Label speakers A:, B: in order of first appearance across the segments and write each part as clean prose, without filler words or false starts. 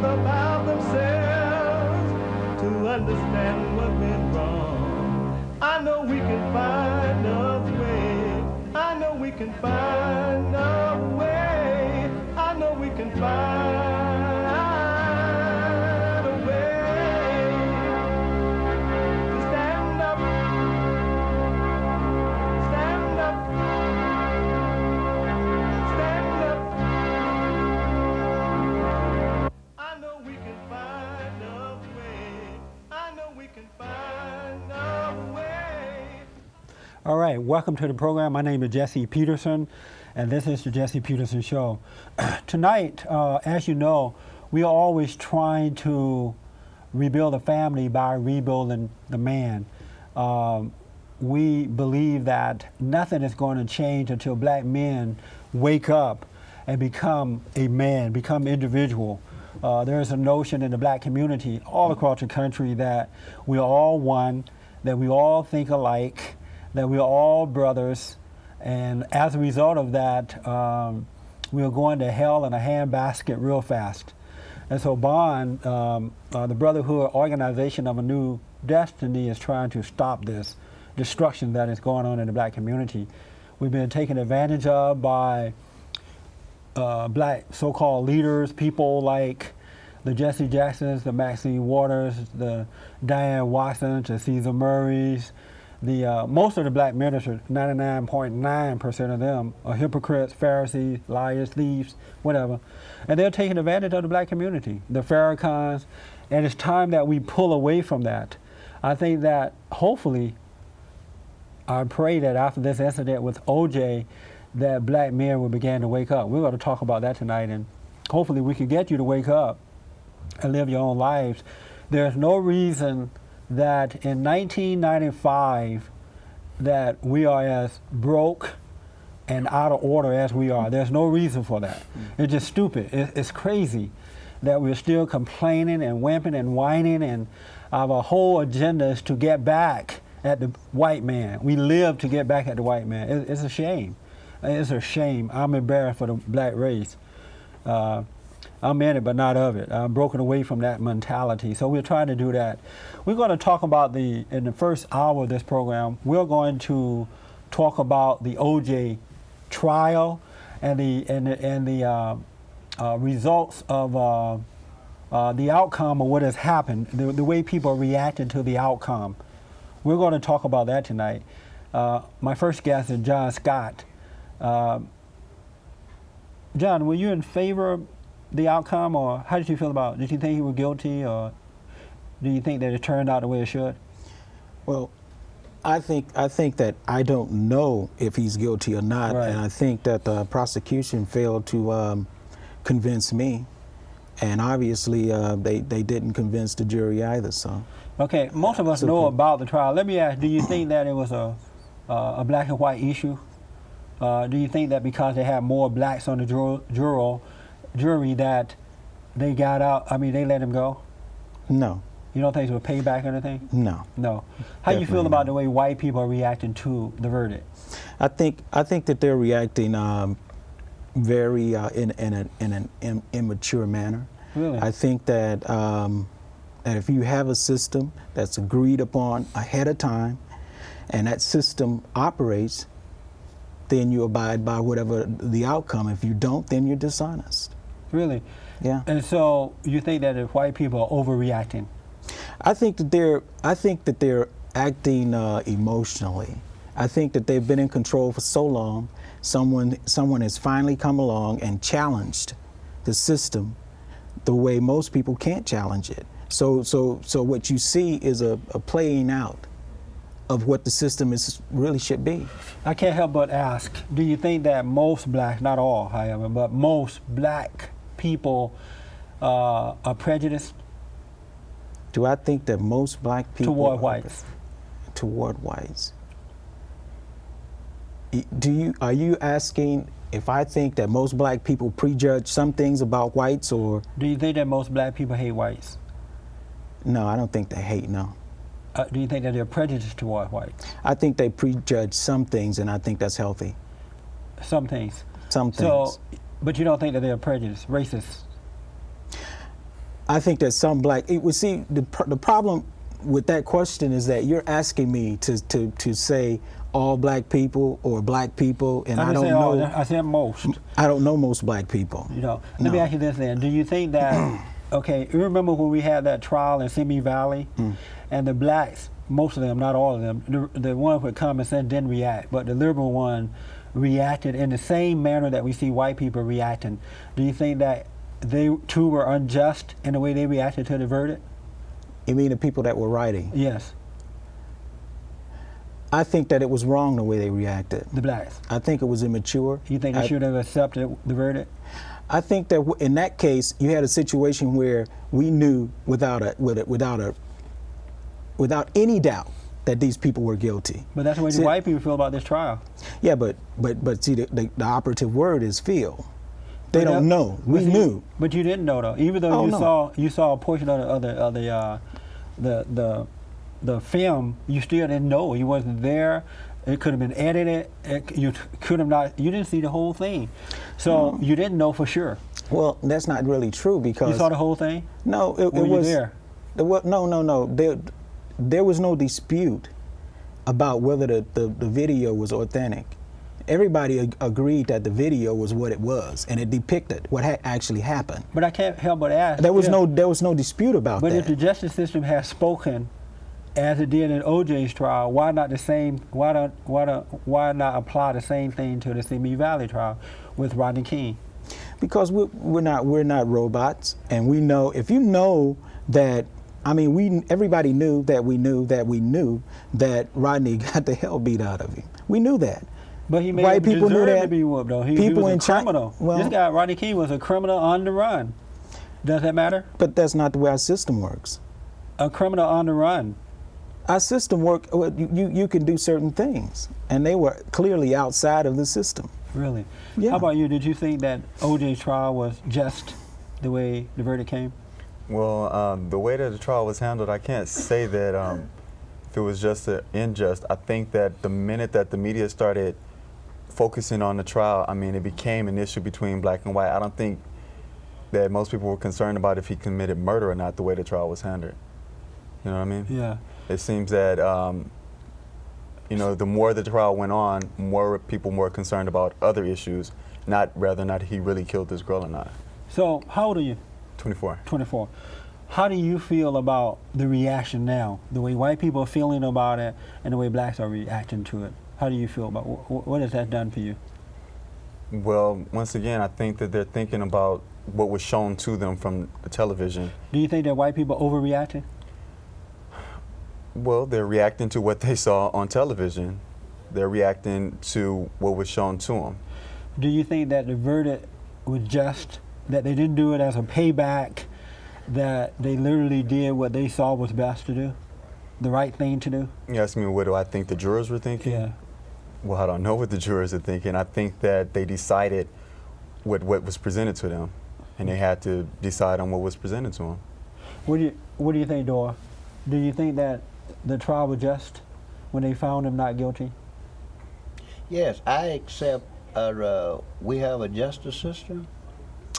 A: about themselves to understand what went wrong. I know we can find a way. I know we can find a way. I know we can find a way to stand up, stand up, stand up. I know we can find a way. I know we can find a way.
B: All right, welcome to the program. My name is Jesse Peterson, and this is the Jesse Peterson Show. Tonight, as you know, we are always trying to rebuild a family by rebuilding the man. We believe that nothing is going to change until black men wake up and become a man, become individual. There is a notion in the black community all across the country that we are all one, that we all think alike, that we are all brothers, and as a result of that, we are going to hell in a handbasket real fast. And so Bond, the Brotherhood Organization of a New Destiny, is trying to stop this destruction that is going on in the black community. We've been taken advantage of by black so-called leaders, people like the Jesse Jacksons, the Maxine Waters, the Diane Watsons, the Caesar Murrays. Most of the black ministers, 99.9% of them, are hypocrites, Pharisees, liars, thieves, whatever. And they're taking advantage of the black community, the Farrakhans, and it's time that we pull away from that. I think that hopefully, I pray that after this incident with OJ, that black men will begin to wake up. We're going to talk about that tonight, and hopefully we can get you to wake up and live your own lives. There's no reason that in 1995 that we are as broke and out of order as we are. There's no reason for that. It's just stupid. It's crazy that we're still complaining and whimpering and whining, and our whole agenda is to get back at the white man. We live to get back at the white man. It's a shame. It's a shame. I'm embarrassed for the black race. I'm in it, but not of it. I'm broken away from that mentality. So we're trying to do that. We're going to talk about in the first hour of this program, we're going to talk about the OJ trial and the results of the outcome of what has happened, the way people are reacting to the outcome. We're going to talk about that tonight. My first guest is John Scott. John, were you in favor of the outcome, or how did you feel about it? Did you think he was guilty, or do you think that it turned out the way it should?
C: Well, I think that I don't know if he's guilty or not,
B: Right.
C: and I think that the prosecution failed to convince me, and obviously they didn't convince the jury either. So.
B: Okay, most of us know about the trial. Let me ask, do you think that it was a black and white issue? Do you think that because they had more blacks on the jury that they got out, they let him go?
C: No.
B: You don't think it was payback or anything?
C: No.
B: No. How do you feel about the way white people are reacting to the verdict?
C: I think that they're reacting very in an immature manner.
B: Really?
C: I think that if you have a system that's agreed upon ahead of time, and that system operates, then you abide by whatever the outcome. If you don't, then you're dishonest.
B: Really?
C: Yeah.
B: And so you think that if white people are overreacting?
C: I think that they're acting emotionally. I think that they've been in control for so long. Someone has finally come along and challenged the system the way most people can't challenge it. So what you see is a playing out of what the system really should be.
B: I can't help but ask, do you think that most black, not all, however, but most black people are prejudiced?
C: Do I think that most black people
B: toward whites?
C: Toward whites. Are you asking if I think that most black people prejudge some things about whites, or?
B: Do you think that most black people hate whites?
C: No, I don't think they hate, no.
B: Do you think that they're prejudiced toward whites?
C: I think they prejudge some things, and I think that's healthy.
B: Some things?
C: Some things.
B: So, but you don't think that they're prejudiced, racist?
C: I think that some black, see, the problem with that question is that you're asking me to say all black people or black people, and I don't know.
B: I said most.
C: I don't know most black people.
B: You know, let me ask you this then. Do you think that, okay, you remember when we had that trial in Simi Valley, and the blacks, most of them, not all of them, the one with common sense didn't react, but the liberal one reacted in the same manner that we see white people reacting. Do you think that they too were unjust in the way they reacted to the verdict?
C: You mean the people that were writing?
B: Yes.
C: I think that it was wrong the way they reacted.
B: The blacks?
C: I think it was immature.
B: You think they should have accepted the verdict?
C: I think that in that case, you had a situation where we knew without any doubt that these people were guilty.
B: But that's the way the white people feel about this trial.
C: Yeah, but see, the operative word is feel. They don't know. We knew.
B: But you didn't know though. Even though you saw a portion of the film, you still didn't know. You wasn't there. It could have been edited. You didn't see the whole thing, so you didn't know for sure.
C: Well, that's not really true because
B: you saw the whole thing.
C: No, it was.
B: You there?
C: No. There was no dispute about whether the video was authentic. Everybody agreed that the video was what it was, and it depicted what had actually happened.
B: But I can't help but ask.
C: There was no dispute about that.
B: But if the justice system has spoken as it did in OJ's trial, why not the same? Why not apply the same thing to the Simi Valley trial with Rodney King?
C: Because we're not robots, and we know, if you know that. I mean, everybody knew that we knew that Rodney got the hell beat out of him. We knew that.
B: But he made
C: white people knew that.
B: To be whooped, though. He
C: people
B: was
C: in
B: a criminal.
C: Well,
B: this guy, Rodney King, was a criminal on the run. Does that matter?
C: But that's not the way our system works.
B: A criminal on the run.
C: Our system works. You can do certain things, and they were clearly outside of the system.
B: Really?
C: Yeah.
B: How about you? Did you think that OJ's trial was just the way the verdict came?
D: Well, the way that the trial was handled, I can't say that if it was just unjust. I think that the minute that the media started focusing on the trial, I mean, it became an issue between black and white. I don't think that most people were concerned about if he committed murder or not, the way the trial was handled. You know what I mean?
B: Yeah.
D: It seems that, the more the trial went on, more people were concerned about other issues, not whether or not he really killed this girl or not.
B: So, how old are you?
D: 24.
B: 24. How do you feel about the reaction now? The way white people are feeling about it and the way blacks are reacting to it. How do you feel about what has that done for you?
D: Well, once again, I think that they're thinking about what was shown to them from the television.
B: Do you think that white people overreacted?
D: Well, they're reacting to what they saw on television. They're reacting to what was shown to them.
B: Do you think that the verdict was just, that they didn't do it as a payback, that they literally did what they saw was best to do, the right thing to do?
D: You ask me what do I think the jurors were thinking?
B: Yeah.
D: Well, I don't know what the jurors are thinking. I think that they decided what was presented to them, and they had to decide on what was presented to them.
B: What do you think, Doyle? Do you think that the trial was just when they found him not guilty?
E: Yes, I accept we have a justice system,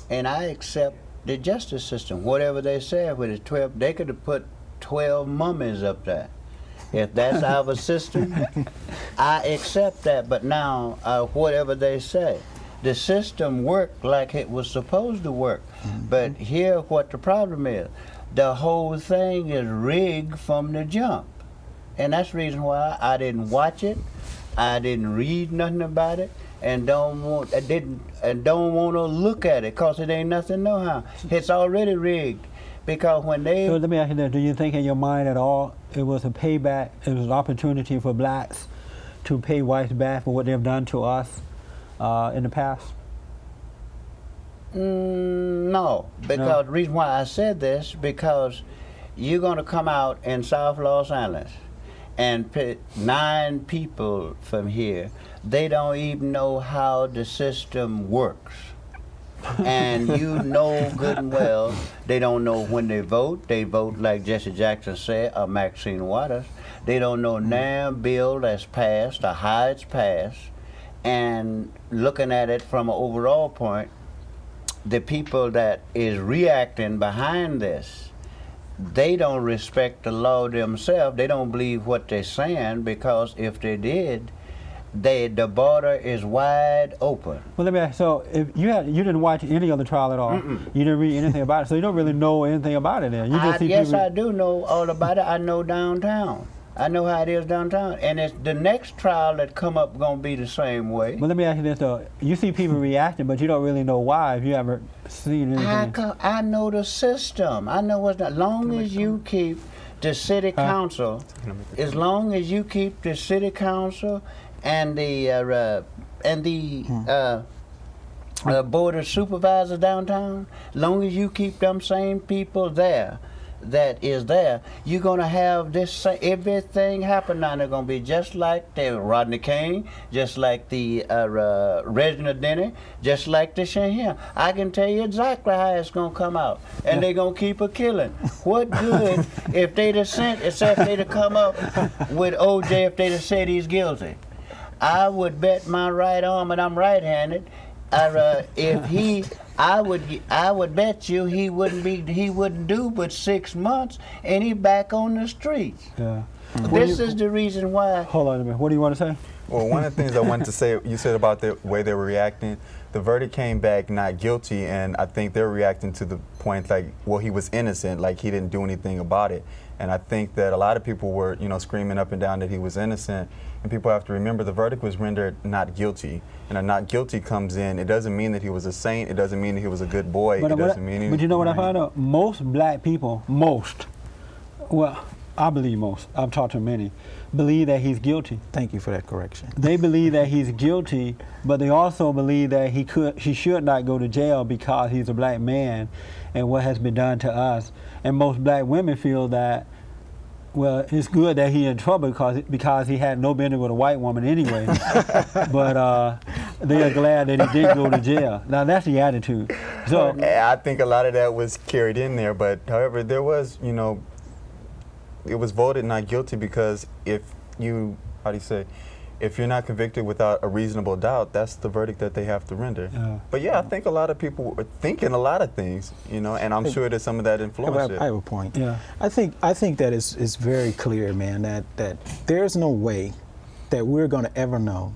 E: and I accept the justice system. Whatever they said with the 12, they could have put 12 mummies up there. If that's our system, I accept that. But now, whatever they say, the system worked like it was supposed to work. But here, what the problem is, the whole thing is rigged from the jump. And that's the reason why I didn't watch it, I didn't read nothing about it, and don't want to look at it, because it ain't nothing no how. It's already rigged. Because when they...
B: So let me ask you this, do you think in your mind at all it was a payback, it was an opportunity for blacks to pay whites back for what they've done to us in the past?
E: No, because the reason why I said this, because you're going to come out in South Los Angeles and pick 9 people from here, they don't even know how the system works. And you know good and well, they don't know when they vote like Jesse Jackson said, or Maxine Waters. They don't know now bill that's passed or how it's passed. And looking at it from an overall point, the people that is reacting behind this, they don't respect the law themselves. They don't believe what they're saying, because if they did, the border is wide open.
B: Well, let me ask. So, if you didn't watch any of the trial at all. You didn't read anything about it, so you don't really know anything about it. Then you just see
E: Yes,
B: people.
E: I do know all about it. I know downtown. I know how it is downtown, and it's the next trial that come up gonna be the same way.
B: But let me ask you this though: you see people reacting, but you don't really know why. If you ever seen anything.
E: I know the system. I know what's not. Long as you keep the city council, as long as you keep the city council and the board of supervisors downtown, long as you keep them same people there, that is there, you're gonna have this. Everything happen now. They're gonna be just like the Rodney King, just like the Reginald Denny, just like the Shahin. I can tell you exactly how it's gonna come out, and they're gonna keep a killing. What good if they'd have except they'd have come up with OJ if they'd have said he's guilty? I would bet my right arm, and I'm right-handed. I would bet you he wouldn't do but 6 months, and he back on the streets.
B: Yeah.
E: This is the reason why.
B: Hold on a minute. What do you want to say?
D: Well, one of the things I wanted to say, you said about the way they were reacting. The verdict came back not guilty, and I think they're reacting to the point like, well, he was innocent, like he didn't do anything about it. And I think that a lot of people were, screaming up and down that he was innocent. And people have to remember the verdict was rendered not guilty. And a not guilty comes in. It doesn't mean that he was a saint. It doesn't mean that he was a good boy. It doesn't mean anything.
B: But you know what I found out? Most black people, well, I believe most, I've talked to many, believe that he's guilty.
C: Thank you for that correction.
B: They believe that he's guilty, but they also believe that he should not go to jail because he's a black man and what has been done to us. And most black women feel that, well, it's good that he's in trouble because he had no business with a white woman anyway. But they are glad that he didn't go to jail. Now that's the attitude. So
D: I think a lot of that was carried in there. But however, there was, it was voted not guilty because if you're not convicted without a reasonable doubt, that's the verdict that they have to render. But yeah, I think a lot of people were thinking a lot of things, and I'm sure that some of that influenced it.
C: I have a point.
B: Yeah.
C: I think that it's very clear, man, that there's no way that we're going to ever know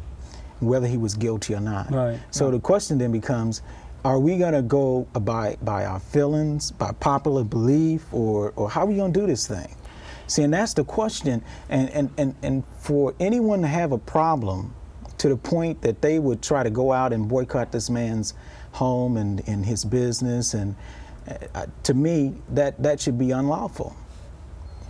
C: whether he was guilty or not.
B: Right.
C: So the question then becomes, are we going to go by our feelings, by popular belief, or how are we going to do this thing? See, and that's the question, and for anyone to have a problem to the point that they would try to go out and boycott this man's home and his business, and to me, that should be unlawful.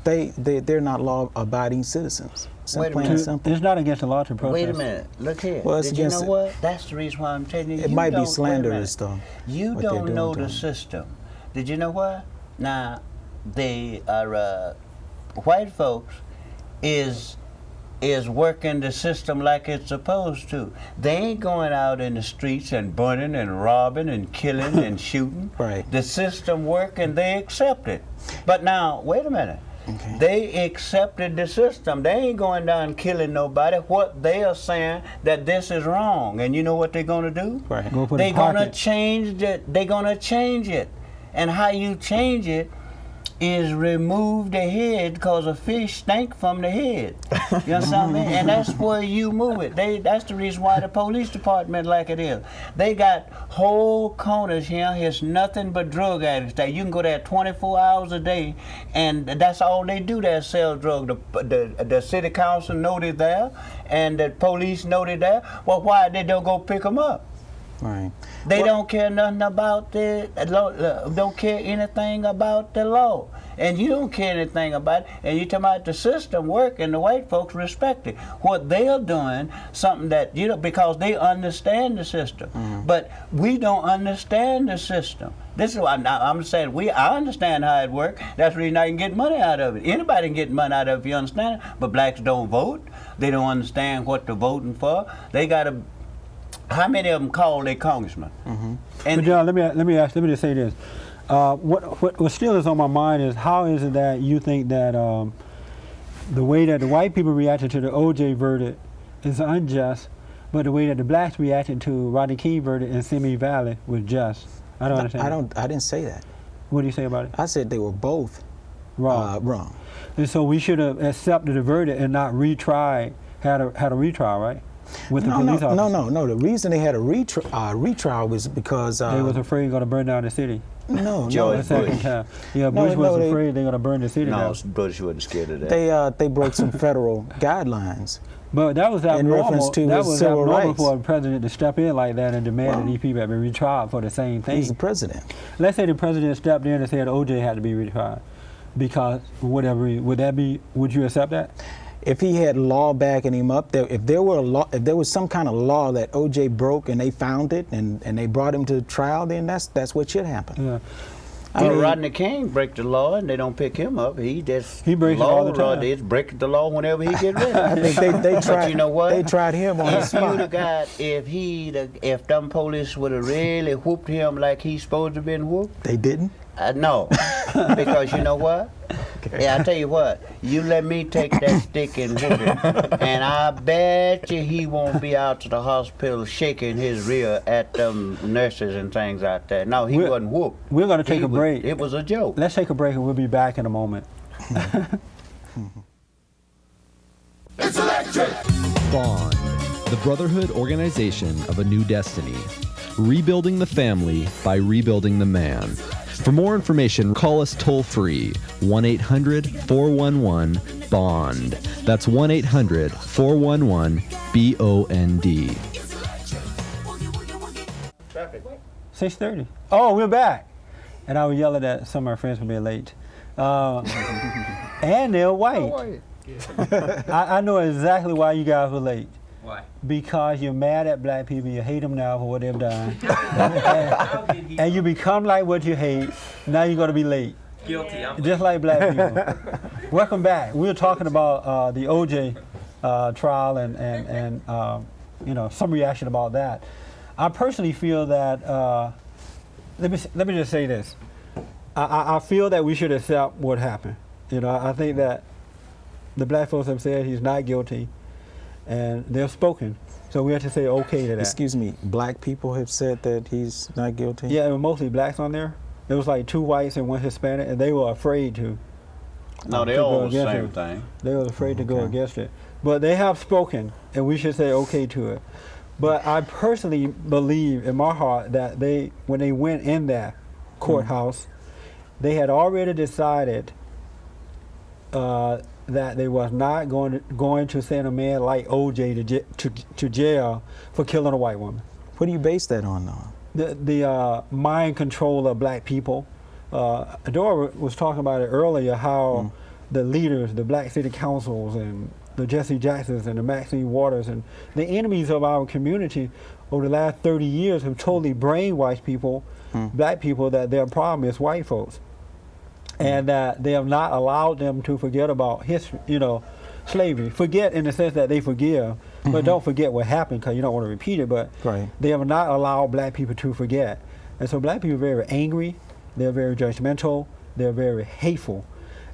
C: They're not law-abiding citizens.
E: Wait a
C: Plain and
E: minute.
C: simple.
B: it's not against the law to protest.
E: Wait a minute. Look here.
C: Well, it's
E: Did you know
C: against
E: what? That's the reason why I'm telling you.
C: It
E: you
C: might be
E: don't- wait a
C: slanderous,
E: minute.
C: though.
E: You
C: what they're
E: don't
C: doing
E: know
C: to
E: the
C: him.
E: system. Did you know what? Now, they are white folks is working the system like it's supposed to. They ain't going out in the streets and burning and robbing and killing and shooting.
C: Right.
E: The system work and they accept it. But now, wait a minute.
C: Okay.
E: They accepted the system. They ain't going down killing nobody. What they are saying that this is wrong, and you know what they're gonna do?
C: Right.
B: Go put
E: They're
B: in
E: gonna
B: pocket.
E: change it. They're gonna change it, and how you change it is remove the head, cause a fish stink from the head. You understand me? And that's where you move it. That's the reason why the police department like it is. They got whole corners here. It's nothing but drug addicts there. You can go there 24 hours a day, and that's all they do there, sell drugs. The city council know they're there, and the police know they're there. Well, why they don't go pick them up?
C: Right.
E: They don't care nothing about the law, don't care anything about the law. And you don't care anything about it. And you talking about the system working, the white folks respect it. What they're doing, something that, because they understand the system. But we don't understand the system. This is why I'm saying I understand how it works. That's the reason I can get money out of it. Anybody can get money out of it if you understand it. But blacks don't vote. They don't understand what they're voting for. They got to. How many of them call their congressman? And
B: But John, let me just say this. What still is on my mind is how is it that you think that the way that the white people reacted to the OJ verdict is unjust, but the way that the blacks reacted to Rodney King verdict in Simi Valley was just? I don't understand.
C: I didn't say that.
B: What do you say about it?
C: I said they were both wrong.
B: And so we should have accepted the verdict and not retried, had a retrial, right? With the police officers.
C: No. The reason they had a retrial was because
B: they was afraid they were going to burn down the city.
C: No,
E: George Bush.
B: Time. Yeah, Bush was afraid they're going to burn the city down.
E: No, Bush wasn't scared of that.
C: They broke some federal guidelines.
B: But that was
C: in reference
B: abnormal.
C: to
B: That
C: his
B: was
C: civil
B: abnormal
C: rights.
B: for a president to step in like that and demand that these people have been retried for the same thing.
C: He's the president.
B: Let's say the president stepped in and said OJ had to be retried because whatever. Would you accept that?
C: If he had law backing him up, if there was some kind of law that OJ broke and they found it and they brought him to trial, then that's what should happen.
B: Yeah.
E: Rodney King break the law and they don't pick him up. He breaks
B: it all the time.
E: He's breaking the law whenever he get ready.
C: I think they tried.
E: But you know what?
C: They tried him on the spot.
E: If them police would have really whooped him like he's supposed to have been whooped.
C: They didn't.
E: No, because you know what?
C: Okay.
E: Yeah, I tell you what. You let me take that stick and whoop him, and I bet you he won't be out to the hospital shaking his rear at them nurses and things out there. No, he wasn't whooped.
B: We're going to take a break.
E: It was a joke.
B: Let's take a break and we'll be back in a moment.
F: It's electric! Bond, the brotherhood organization of a new destiny. Rebuilding the family by rebuilding the man. For more information, call us toll-free, 1-800-411-BOND. That's 1-800-411-BOND.
B: 6:30. Oh, we're back. And I was yelling at some of our friends for being late. And they're white. I know exactly why you guys were late.
G: Why?
B: Because you're mad at black people, you hate them now for what they've done. and you become like what you hate, now you're going to be late.
G: Guilty.
B: Just like black people. Welcome back. We were talking about the OJ trial and some reaction about that. I personally feel that, let me just say this. I feel that we should accept what happened. I think that the black folks have said he's not guilty. And they've spoken, so we have to say okay to that.
C: Excuse me, black people have said that he's not guilty?
B: Yeah, it was mostly blacks on there. There was like 2 whites and 1 Hispanic, and they were afraid to.
E: No, they all the same thing.
B: They were afraid to go against it. But they have spoken, and we should say okay to it. But I personally believe in my heart that when they went in that courthouse, they had already decided that they was not going to send a man like OJ to jail for killing a white woman.
C: What do you base that on, though?
B: The mind control of black people. Doyle was talking about it earlier, how the leaders, the black city councils, and the Jesse Jacksons and the Maxine Waters and the enemies of our community over the last 30 years have totally brainwashed people, black people, that their problem is white folks. And that they have not allowed them to forget about history, slavery. Forget in the sense that they forgive, but don't forget what happened because you don't want to repeat it. But they have not allowed black people to forget. And so black people are very angry, they're very judgmental, they're very hateful.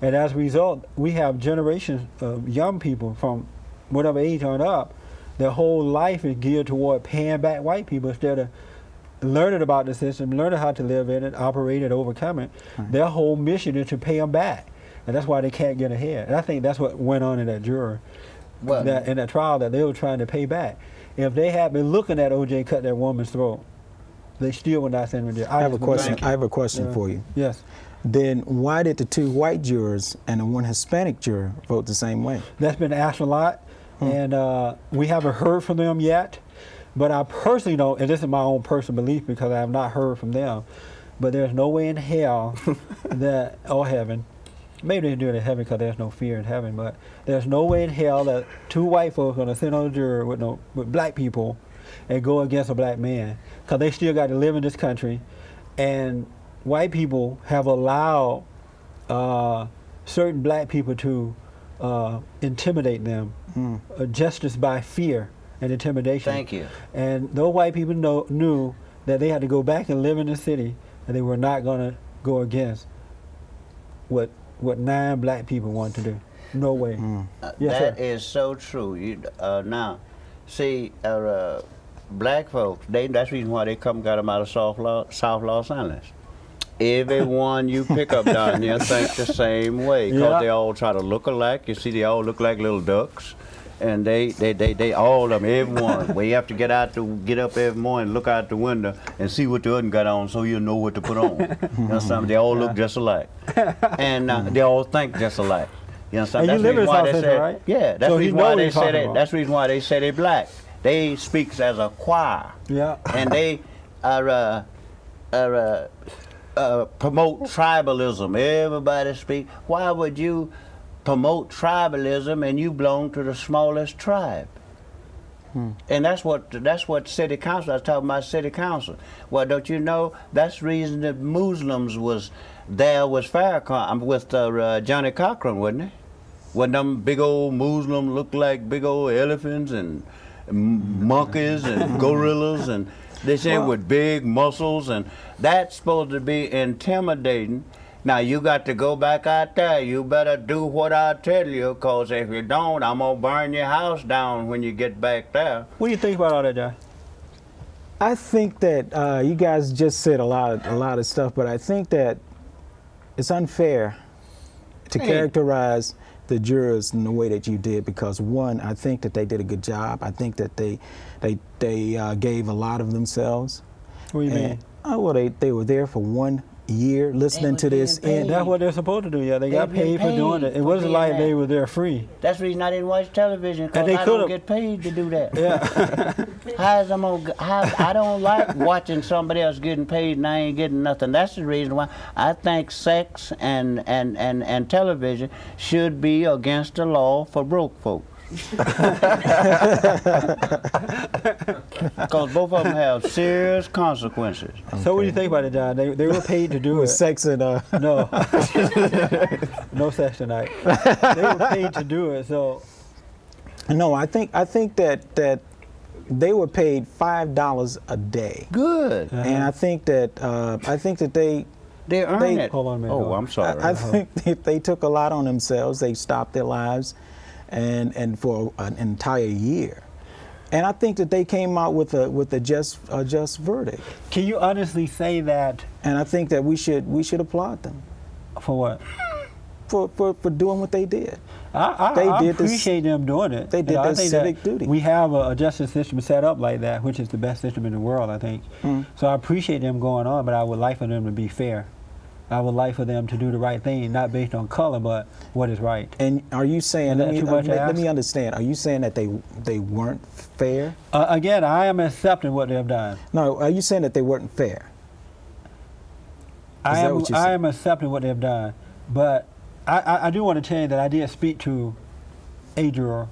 B: And as a result, we have generations of young people from whatever age on up, their whole life is geared toward paying back white people instead of learning about the system, learning how to live in it, operate it, overcome it. Their whole mission is to pay them back. And that's why they can't get ahead. And I think that's what went on in that juror, in that trial, that they were trying to pay back. If they had been looking at OJ cut that woman's throat, they still would not send him to jail.
C: I have a question for you.
B: Yes.
C: Then why did the 2 white jurors and the 1 Hispanic juror vote the same way?
B: That's been asked a lot, and we haven't heard from them yet. But I personally know, and this is my own personal belief because I have not heard from them, but there's no way in hell or heaven, maybe they do it in heaven because there's no fear in heaven, but there's no way in hell that 2 white folks are going to sit on a jury with black people and go against a black man, because they still got to live in this country, and white people have allowed certain black people to intimidate them, justice by fear and intimidation.
E: Thank you.
B: And those white people knew that they had to go back and live in the city, and they were not going to go against what 9 black people want to do. No way.
E: That is so true. Now, see, black folks, that's the reason why they got them out of South Los Angeles. Everyone you pick up down here think the same way, because they all try to look alike. You see, they all look like little ducks. And they all of them, everyone. Where you have to get up every morning, look out the window, and see what the other got on, so you know what to put on. You know what I'm They all look just alike, and they all think just alike. You know what I'm
B: And you live in South Central, right?
E: Yeah, that's
B: So
E: the reason
B: he
E: why
B: knows
E: they
B: he's
E: say
B: talking
E: that.
B: about.
E: That's the reason why they say they black. They speak as a choir.
B: Yeah.
E: And they are promote tribalism. Everybody speak. Why would you promote tribalism and you belong to the smallest tribe? And that's what city council, I was talking about city council. Well, don't you know, that's the reason that Muslims was Farrakhan, with Johnny Cochran, wasn't it? When them big old Muslims looked like big old elephants and monkeys and gorillas, and they said with big muscles, and that's supposed to be intimidating. Now you got to go back out there. You better do what I tell you, because if you don't, I'm gonna burn your house down when you get back there.
B: What do you think about all that, John?
C: I think that you guys just said a lot of stuff, but I think that it's unfair to characterize the jurors in the way that you did, because one, I think that they did a good job. I think that they gave a lot of themselves.
B: What do you mean?
C: Well, they were there for 1 year listening to this.
E: Paid.
B: That's what they're supposed to do. Yeah, they got paid for doing it. It wasn't like they were there free.
E: That's the reason I didn't watch television, because I don't get paid to do that.
B: Yeah.
E: I don't like watching somebody else getting paid and I ain't getting nothing. That's the reason why I think sex and television should be against the law for broke folks. Because both of them have serious consequences.
B: So what do you think about it, John? They were paid to do it.
C: With sex and
B: No. No sex tonight. They were paid to do it, so.
C: No, I think that they were paid $5 a day.
E: Good.
C: And I think that
E: They earn it.
B: Hold on a minute.
E: Oh, I'm sorry.
C: I think they took a lot on themselves. They stopped their lives, and for an entire year. And I think that they came out with a just verdict.
B: Can you honestly say that?
C: And I think that we should applaud them.
B: For what?
C: For doing what they did.
B: I appreciate them doing it.
C: They did their
B: I think
C: civic duty.
B: We have a justice system set up like that, which is the best system in the world, I think. So I appreciate them going on, but I would like for them to be fair. I would like for them to do the right thing, not based on color, but what is right.
C: And are you saying,
B: Is that too much to
C: let
B: ask?
C: me understand, are you saying that they weren't fair?
B: Again, I am accepting what they've done.
C: No, are you saying that they weren't fair?
B: I
C: that what you're saying?
B: am accepting what they've done, but I do want to tell you that I did speak to a juror,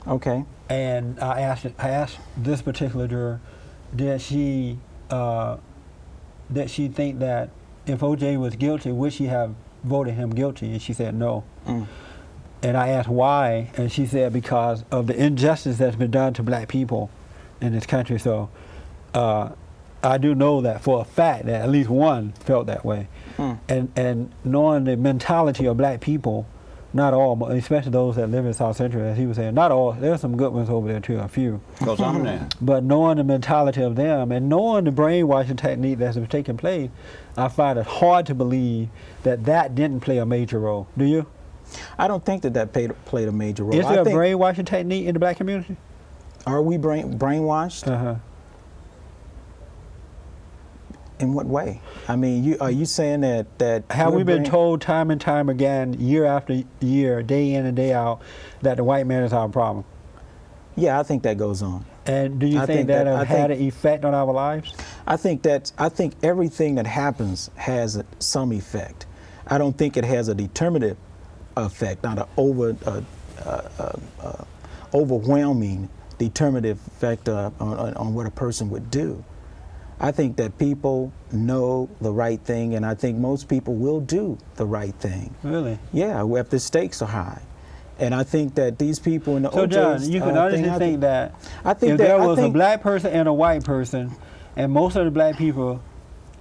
C: Okay.
B: and I asked this particular juror, did she think that if O.J. was guilty, would she have voted him guilty? And she said no. And I asked why, and she said because of the injustice that's been done to black people in this country. So I do know that for a fact that at least one felt that way. And knowing the mentality of black people, not all, but especially those that live in South Central, as he was saying, not all, there's some good ones over there too, a few.
E: Because I'm there.
B: But knowing the mentality of them and knowing the brainwashing technique that's taking place, I find it hard to believe that didn't play a major role. Do you?
C: I don't think that played a major role.
B: Is there a brainwashing technique in the black community?
C: Are we brainwashed?
B: Uh-huh.
C: In what way? I mean, are you saying that
B: Have
C: we're
B: we been told time and time again, year after year, day in and day out, that the white man is our problem?
C: Yeah, I think that goes on.
B: And do you think that has had an effect on our lives?
C: I think everything that happens has some effect. I don't think it has a determinative effect, not an overwhelming determinative effect on what a person would do. I think that people know the right thing, and I think most people will do the right thing.
B: Really?
C: Yeah, if the stakes are high. And I think that these people in the
B: So John, you can honestly think that if there was a black person and a white person, and most of the black people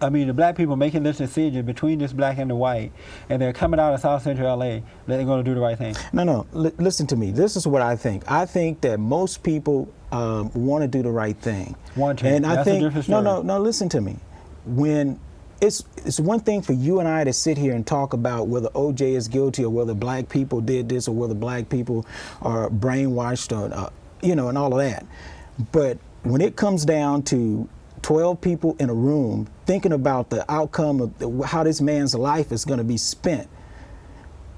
B: I mean, the black people making this decision between this black and the white, and they're coming out of South Central LA, that they're going to do the right thing.
C: No. Listen to me. This is what I think. I think that most people want to do the right thing.
B: Want to.
C: And
B: That's
C: I think
B: a different story.
C: no. Listen to me. When it's one thing for you and I to sit here and talk about whether OJ is guilty or whether black people did this or whether black people are brainwashed or and all of that. But when it comes down to 12 people in a room thinking about the outcome of how this man's life is going to be spent,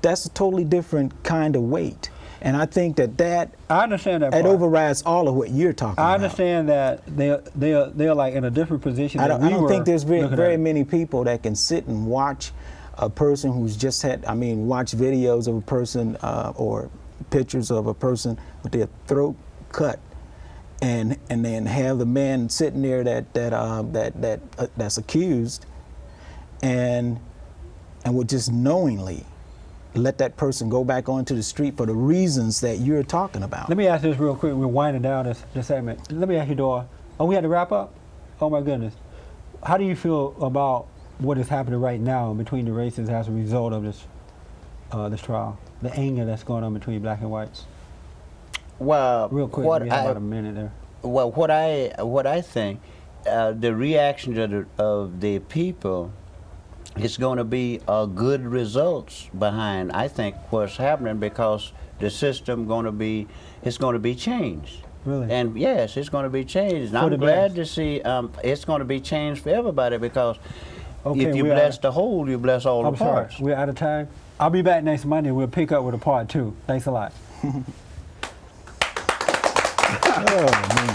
C: that's a totally different kind of weight. And I think that
B: I understand that part.
C: It overrides all of what you're talking about.
B: I understand that they're like in a different position.
C: I
B: than
C: don't
B: we
C: think
B: were
C: there's
B: looking
C: very
B: at.
C: many people that can sit and watch a person who's just watch videos of a person or pictures of a person with their throat cut, and then have the man sitting there that's accused, and would just knowingly let that person go back onto the street for the reasons that you're talking about.
B: Let me ask this real quick. We're winding down this segment. Let me ask you, Doyle. Oh, we had to wrap up? Oh, my goodness. How do you feel about what is happening right now between the races as a result of this trial? The anger that's going on between black and whites?
E: Well,
B: Real quick, we have about a minute there.
E: Well, what I think, the reaction of the people, it's going to be good results behind, I think, what's happening, because the system it's going to be changed.
B: Really?
E: And yes, it's going to be changed. And I'm glad to see it's going to be changed for everybody, because if you bless the whole, you bless all the parts.
B: Sorry, we're out of time. I'll be back next Monday. We'll pick up with a part 2. Thanks a lot.
C: Oh, man.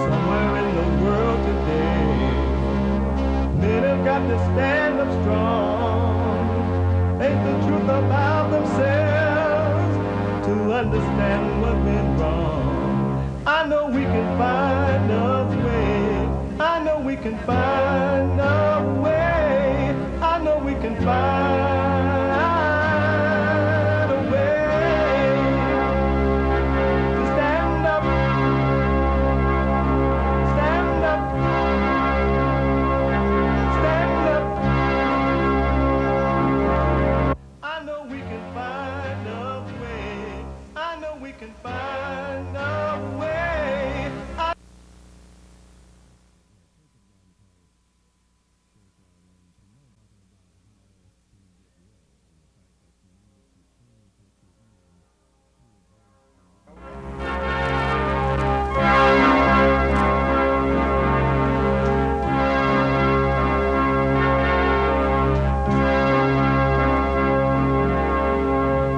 A: Somewhere in the world today, men have got to stand up strong, think the truth about themselves, to understand what went wrong. I know we can find a way. I know we can find a way. I know we can find a way to stand up, stand up, stand up. I know we can find a way. I know we can find a way.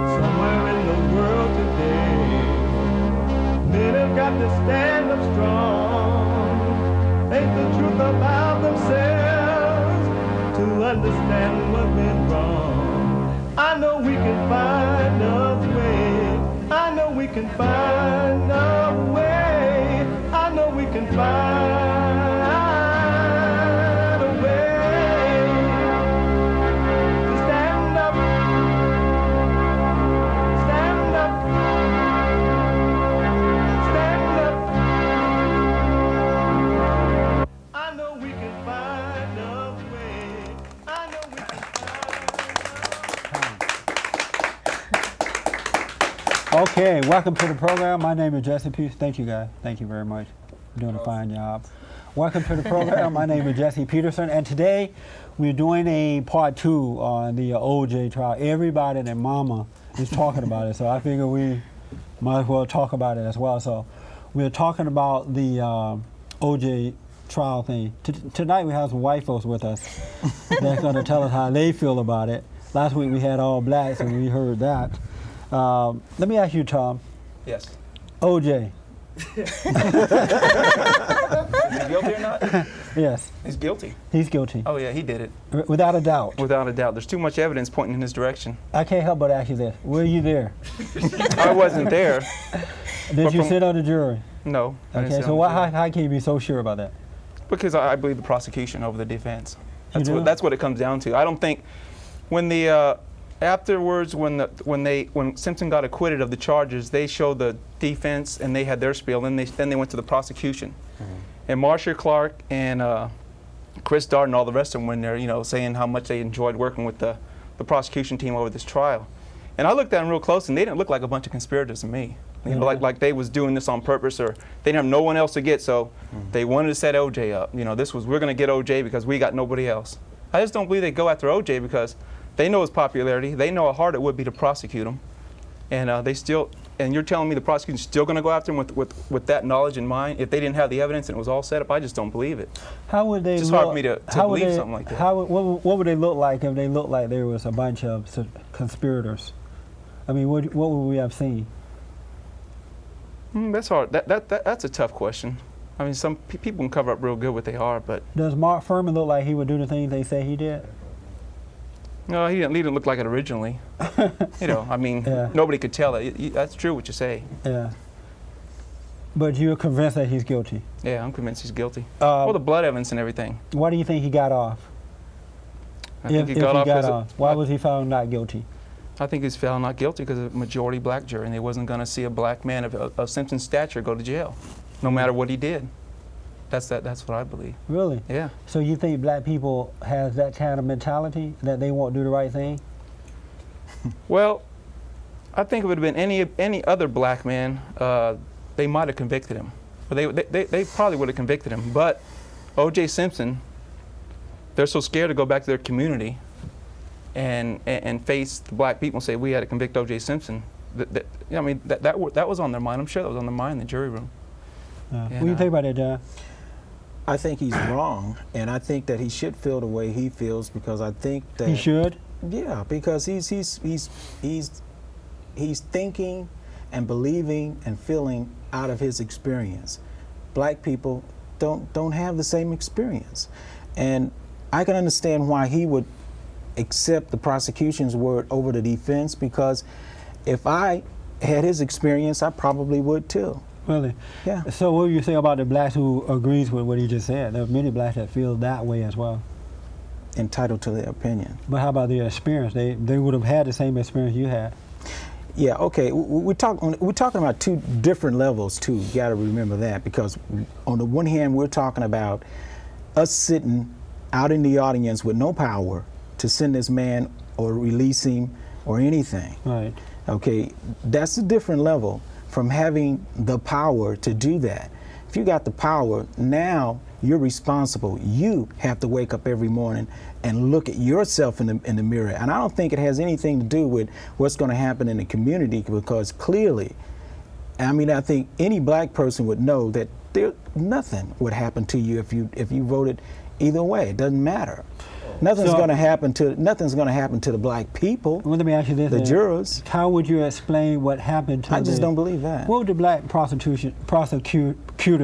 A: Somewhere in the world today, men have got to stand up strong, think the truth about themselves, to understand what went wrong. I know we can find a way. I know we can find a way. I know we can find a way to stand up, stand up, stand up. I know we can find a way. I know we can
B: Okay, welcome to the program. My name is Jesse Peterson. Thank you, guys. Thank you very much. You're doing a fine job. Welcome to the program. My name is Jesse Peterson, and today we're doing a part 2 on the OJ trial. Everybody and their mama is talking about it, so I figure we might as well talk about it as well. So we're talking about the OJ trial thing. Tonight we have some white folks with us that's going to tell us how they feel about it. Last week we had all blacks, and we heard that. Let me ask you, Tom.
G: Yes.
B: OJ.
G: Is he guilty or not?
B: Yes.
G: He's guilty.
B: He's guilty.
G: Oh yeah, he did it.
B: Without a doubt.
G: Without a doubt. There's too much evidence pointing in his direction.
B: I can't help but ask you this. Were you there?
G: I wasn't there.
B: Did you sit on the jury?
G: No. I didn't
B: Okay,
G: sit
B: so
G: on the jury.
B: how can you be so sure about that?
G: Because I believe the prosecution over the defense.
B: You do?
G: That's what it comes down to. I don't think when the afterwards, when Simpson got acquitted of the charges, they showed the defense and they had their spiel, and then they went to the prosecution. And Marcia Clark and Chris Darden and all the rest of them went there, saying how much they enjoyed working with the prosecution team over this trial. And I looked at them real close, and they didn't look like a bunch of conspirators to me. Like they was doing this on purpose, or they didn't have no one else to get, so they wanted to set OJ up. We're going to get OJ because we got nobody else. I just don't believe they go after OJ because they know his popularity. They know how hard it would be to prosecute him, and and you're telling me the prosecution's still going to go after him with that knowledge in mind? If they didn't have the evidence and it was all set up, I just don't believe it.
B: How would they?
G: It's just hard for me to believe something like that.
B: What would they look like if they looked like there was a bunch of conspirators? I mean, what would we have seen?
G: That's hard. That's a tough question. I mean, some people can cover up real good what they are, but
B: does Mark Furman look like he would do the things they say he did?
G: No, he didn't look like it originally. I mean, nobody could tell it. That's true what you say.
B: Yeah. But you're convinced that he's guilty?
G: Yeah, I'm convinced he's guilty. All the blood evidence and everything.
B: Why do you think he got off?
G: I think he got off.
B: Why was he found not guilty?
G: I think he's found not guilty because of a majority black jury, and they wasn't going to see a black man of Simpson's stature go to jail, no matter what he did. That's what I believe. Really? Yeah.
B: So you think black people has that kind of mentality that they won't do the right thing?
G: Well, I think if it would have been any other black man, they might have convicted him. But they probably would have convicted him. But O.J. Simpson, they're so scared to go back to their community and face the black people and say, we had to convict O.J. Simpson. That was on their mind. I'm sure that was on their mind in the jury room.
B: What do you think about that, John?
C: I think he's wrong, and I think that he should feel the way he feels, because I think that
B: he should.
C: Yeah, because he's thinking and believing and feeling out of his experience. Black people don't have the same experience, and I can understand why he would accept the prosecution's word over the defense, because if I had his experience, I probably would too.
B: Really?
C: Yeah.
B: So what do you say about the blacks who agrees with what he just said? There are many blacks that feel that way as well.
C: Entitled to their opinion.
B: But how about their experience? They would have had the same experience you had.
C: Yeah, okay. We're talking about two different levels too. You got to remember that, because on the one hand, we're talking about us sitting out in the audience with no power to send this man or release him or anything.
B: Right.
C: Okay, that's a different level from having the power to do that. If you got the power, now you're responsible. You have to wake up every morning and look at yourself in the mirror. And I don't think it has anything to do with what's going to happen in the community, because clearly, I think any black person would know that nothing would happen to you if you voted either way. It doesn't matter. Nothing's going to happen to the black people.
B: Well, let me ask you this:
C: the jurors.
B: How would you explain what happened to?
C: I just don't believe that.
B: What would the black prosecutor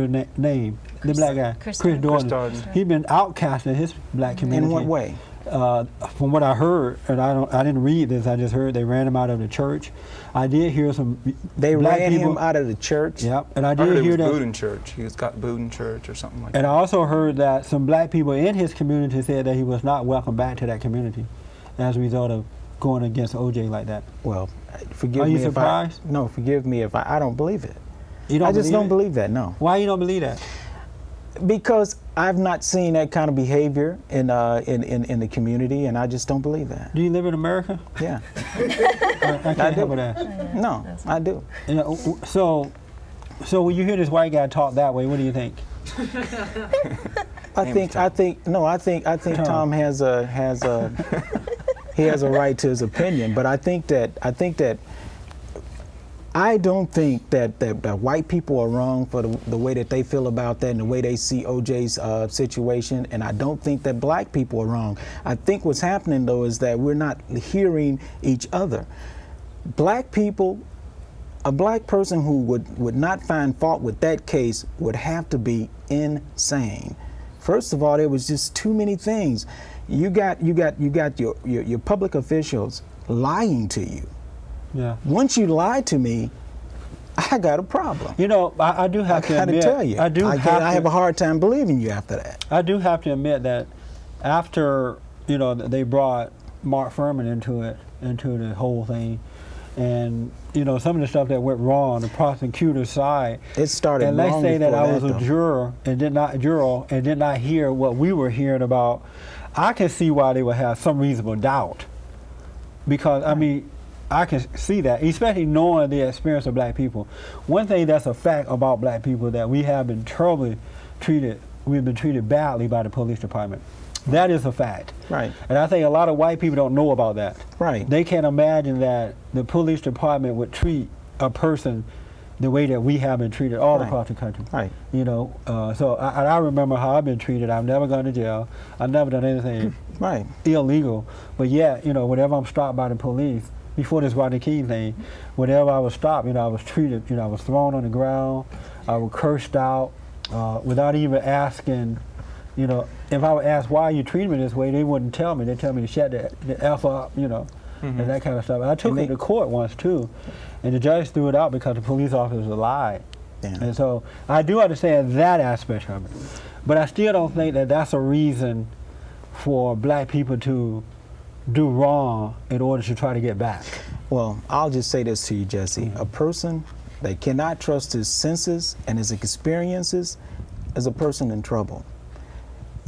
B: name? The black guy, Chris Darden. He'd been outcast in his black community.
C: In what way?
B: From what I heard, and I didn't read this, I just heard they ran him out of the church. I did hear some.
C: They ran him out of the church.
B: Yep, and I did hear that.
G: He was booed in church. He got booed in church or something like that.
B: And I also heard that some black people in his community said that he was not welcome back to that community as a result of going against OJ like that.
C: Well, forgive me.
B: Are you surprised?
C: No, forgive me if I don't believe it.
B: You don't?
C: I just don't believe that. No.
B: Why you don't believe that?
C: Because I've not seen that kind of behavior in the community, and I just don't believe that.
B: Do you live in America?
C: Yeah.
B: I can't help with that.
C: No, I do.
B: So when you hear this white guy talk that way, what do you think?
C: I think Tom has a he has a right to his opinion, but I don't think that white people are wrong for the way that they feel about that and the way they see OJ's situation, and I don't think that black people are wrong. I think what's happening, though, is that we're not hearing each other. Black people, a black person who would not find fault with that case would have to be insane. First of all, there was just too many things. You got your public officials lying to you.
B: Yeah.
C: Once you lie to me, I got a problem.
B: You know, I do have to admit.
C: Tell you. I have a hard time believing you after that.
B: I do have to admit that after they brought Mark Furman into the whole thing. And some of the stuff that went wrong on the prosecutor's side.
C: It started.
B: And let's
C: long
B: say that I was
C: before
B: a juror and did not hear what we were hearing about. I can see why they would have some reasonable doubt, because I can see that, especially knowing the experience of black people. One thing that's a fact about black people that we have been terribly treated. We've been treated badly by the police department. That is a fact.
C: Right.
B: And I think a lot of white people don't know about that.
C: Right.
B: They can't imagine that the police department would treat a person the way that we have been treated all across the country.
C: Right.
B: So I remember how I've been treated. I've never gone to jail. I've never done anything illegal. But yet, whenever I'm stopped by the police, before this Rodney King thing, whenever I was stopped, I was treated, I was thrown on the ground, I was cursed out without even asking. If I would ask why you treat me this way, they wouldn't tell me. They'd tell me to shut the F up, and that kind of stuff. And I took it to court once too, and the judge threw it out because the police officer lied. Yeah. And so I do understand that aspect of it, but I still don't think that that's a reason for black people to do wrong in order to try to get back.
C: Well, I'll just say this to you, Jesse. A person that cannot trust his senses and his experiences is a person in trouble.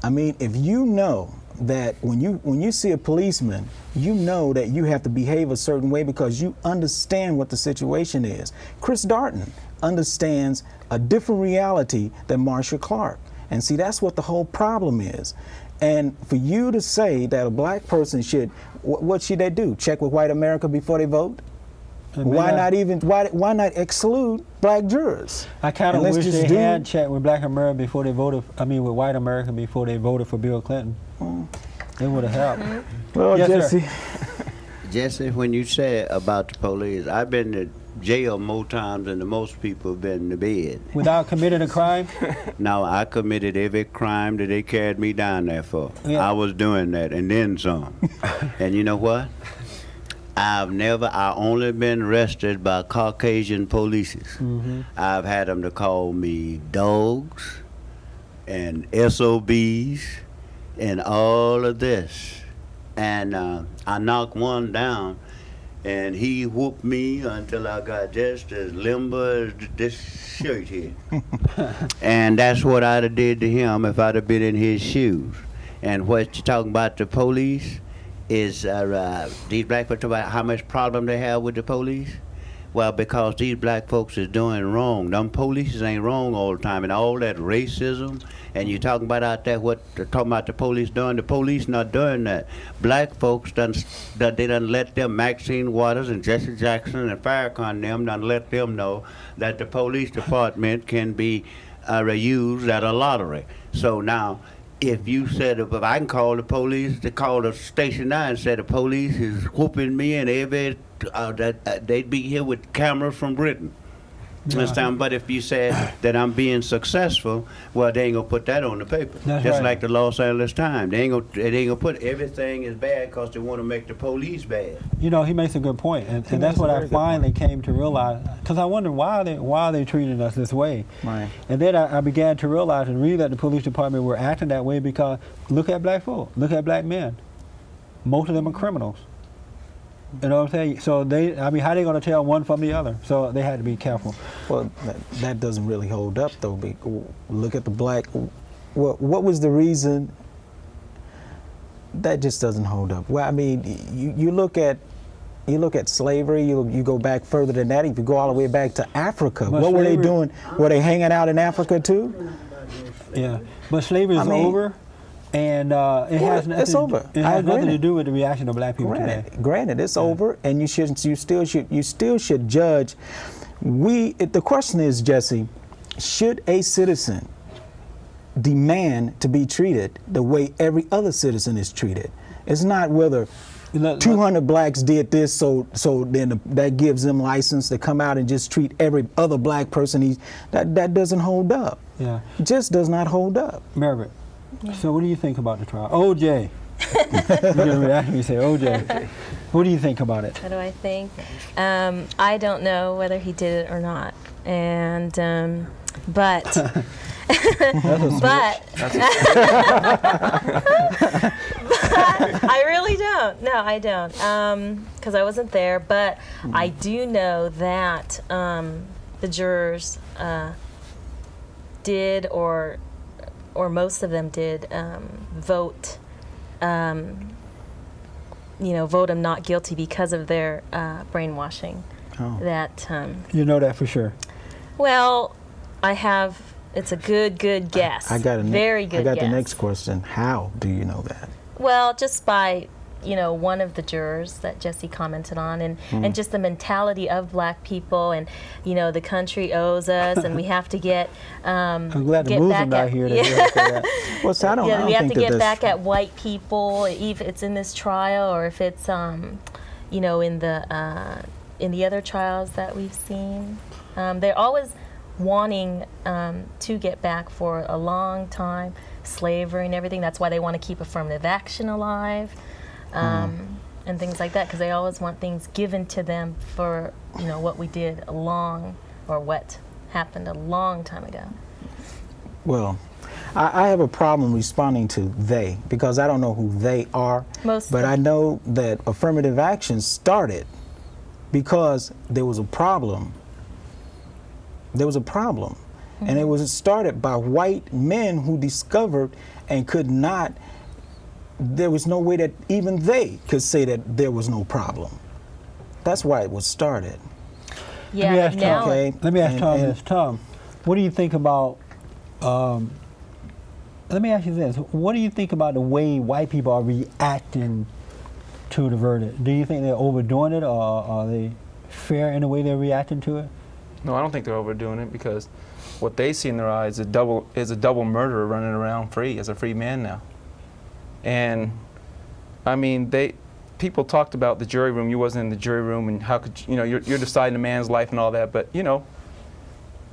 C: If you know that when you see a policeman, you know that you have to behave a certain way because you understand what the situation is. Chris Darden understands a different reality than Marsha Clark. And see, that's what the whole problem is. And for you to say that a black person should, what should they do? Check with white America before they vote? Why not exclude black jurors?
B: I kind of wish they had checked with black America before they voted. With white America before they voted for Bill Clinton. It would have helped.
C: Well,
B: yes,
C: Jesse.
E: Jesse, when you say about the police, I've been to jail more times than most people have been to bed.
B: Without committing a crime?
E: No, I committed every crime that they carried me down there for. Yeah. I was doing that and then some. And you know what? I only been arrested by Caucasian police. Mm-hmm. I've had them to call me dogs and SOBs and all of this. And I knocked one down and he whooped me until I got just as limber as this shirt here. And that's what I'd have did to him if I'd have been in his shoes. And what you're talking about the police is these black folks talk about how much problem they have with the police. Well, because these black folks is doing wrong. Them police ain't wrong all the time, and all that racism. And you talking about out there what they're talking about the police doing. The police not doing that. Black folks done let them Maxine Waters and Jesse Jackson and Farrakhan them done let them know that the police department can be used at a lottery. So now, if you said, if I can call the police, to call the station 9 and say the police is whooping me and they'd be here with cameras from Britain. Yeah. But if you said that I'm being successful, well, they ain't gonna put that on the paper.
B: That's
E: just
B: right.
E: like the Los Angeles Times. They ain't gonna put everything is bad because they want to make the police bad.
B: He makes a good point, and that's what I finally came to realize. Because I wondered why are they treating us this way. Right. And then I began to realize and read that the police department were acting that way because look at black folk, look at black men. Most of them are criminals. You know what I'm saying? So how they going to tell one from the other? So they had to be careful.
C: Well, that doesn't really hold up, though. Look at the black. What was the reason? That just doesn't hold up. Well, you look at slavery. You go back further than that. If you go all the way back to Africa,
B: but
C: what were they doing? Were they hanging out in Africa too?
B: Yeah, but slavery is over. And
C: it's over.
B: It has nothing to do with the reaction of black people today.
C: Granted, it's over, and you still should judge. The question is, Jesse, should a citizen demand to be treated the way every other citizen is treated? It's not whether 200 blacks did this, so then that gives them license to come out and just treat every other black person. That doesn't hold up.
B: Yeah,
C: it just does not hold up.
B: Margaret. So what do you think about the trial? OJ. You're going to react when you say OJ. What do you think about it?
H: What do I think? I don't know whether he did it or not. And but but I really don't. No, I don't, because I wasn't there. But I do know that the jurors did, or most of them did, vote. Vote him not guilty because of their brainwashing.
C: Oh.
H: That
B: You know that for sure.
H: well, I have. It's a good guess.
C: I got
H: very good.
C: I got
H: guess.
C: the next question. How do you know that?
H: Well, just by one of the jurors that Jesse commented on, and just the mentality of black people, and the country owes us, and we have to get.
B: I'm glad the Muslims out here.
C: Well, so I don't
H: we have
C: think
H: to
C: that
H: get back at white people, if it's in this trial or if it's in the other trials that we've seen. They're always wanting to get back for a long time, slavery and everything. That's why they want to keep affirmative action alive, and things like that, because they always want things given to them for what we did what happened a long time ago.
C: Well, I have a problem responding to they, because I don't know who they are. But I know that affirmative action started because there was a problem. There was a problem. And it was started by white men who discovered and could not, there was no way that even they could say that there was no problem. That's why it was started.
H: Yeah,
B: let me ask
H: now
B: Tom,
C: Okay.
B: let me ask Tom this. Tom, what do you think about, let me ask you this. What do you think about the way white people are reacting to the verdict? Do you think they're overdoing it, or are they fair in the way they're reacting to it?
G: No, I don't think they're overdoing it, because what they see in their eyes is a double murderer running around free as a free man now. And I mean, people talked about the jury room. You wasn't in the jury room, and how could you're deciding a man's life and all that. But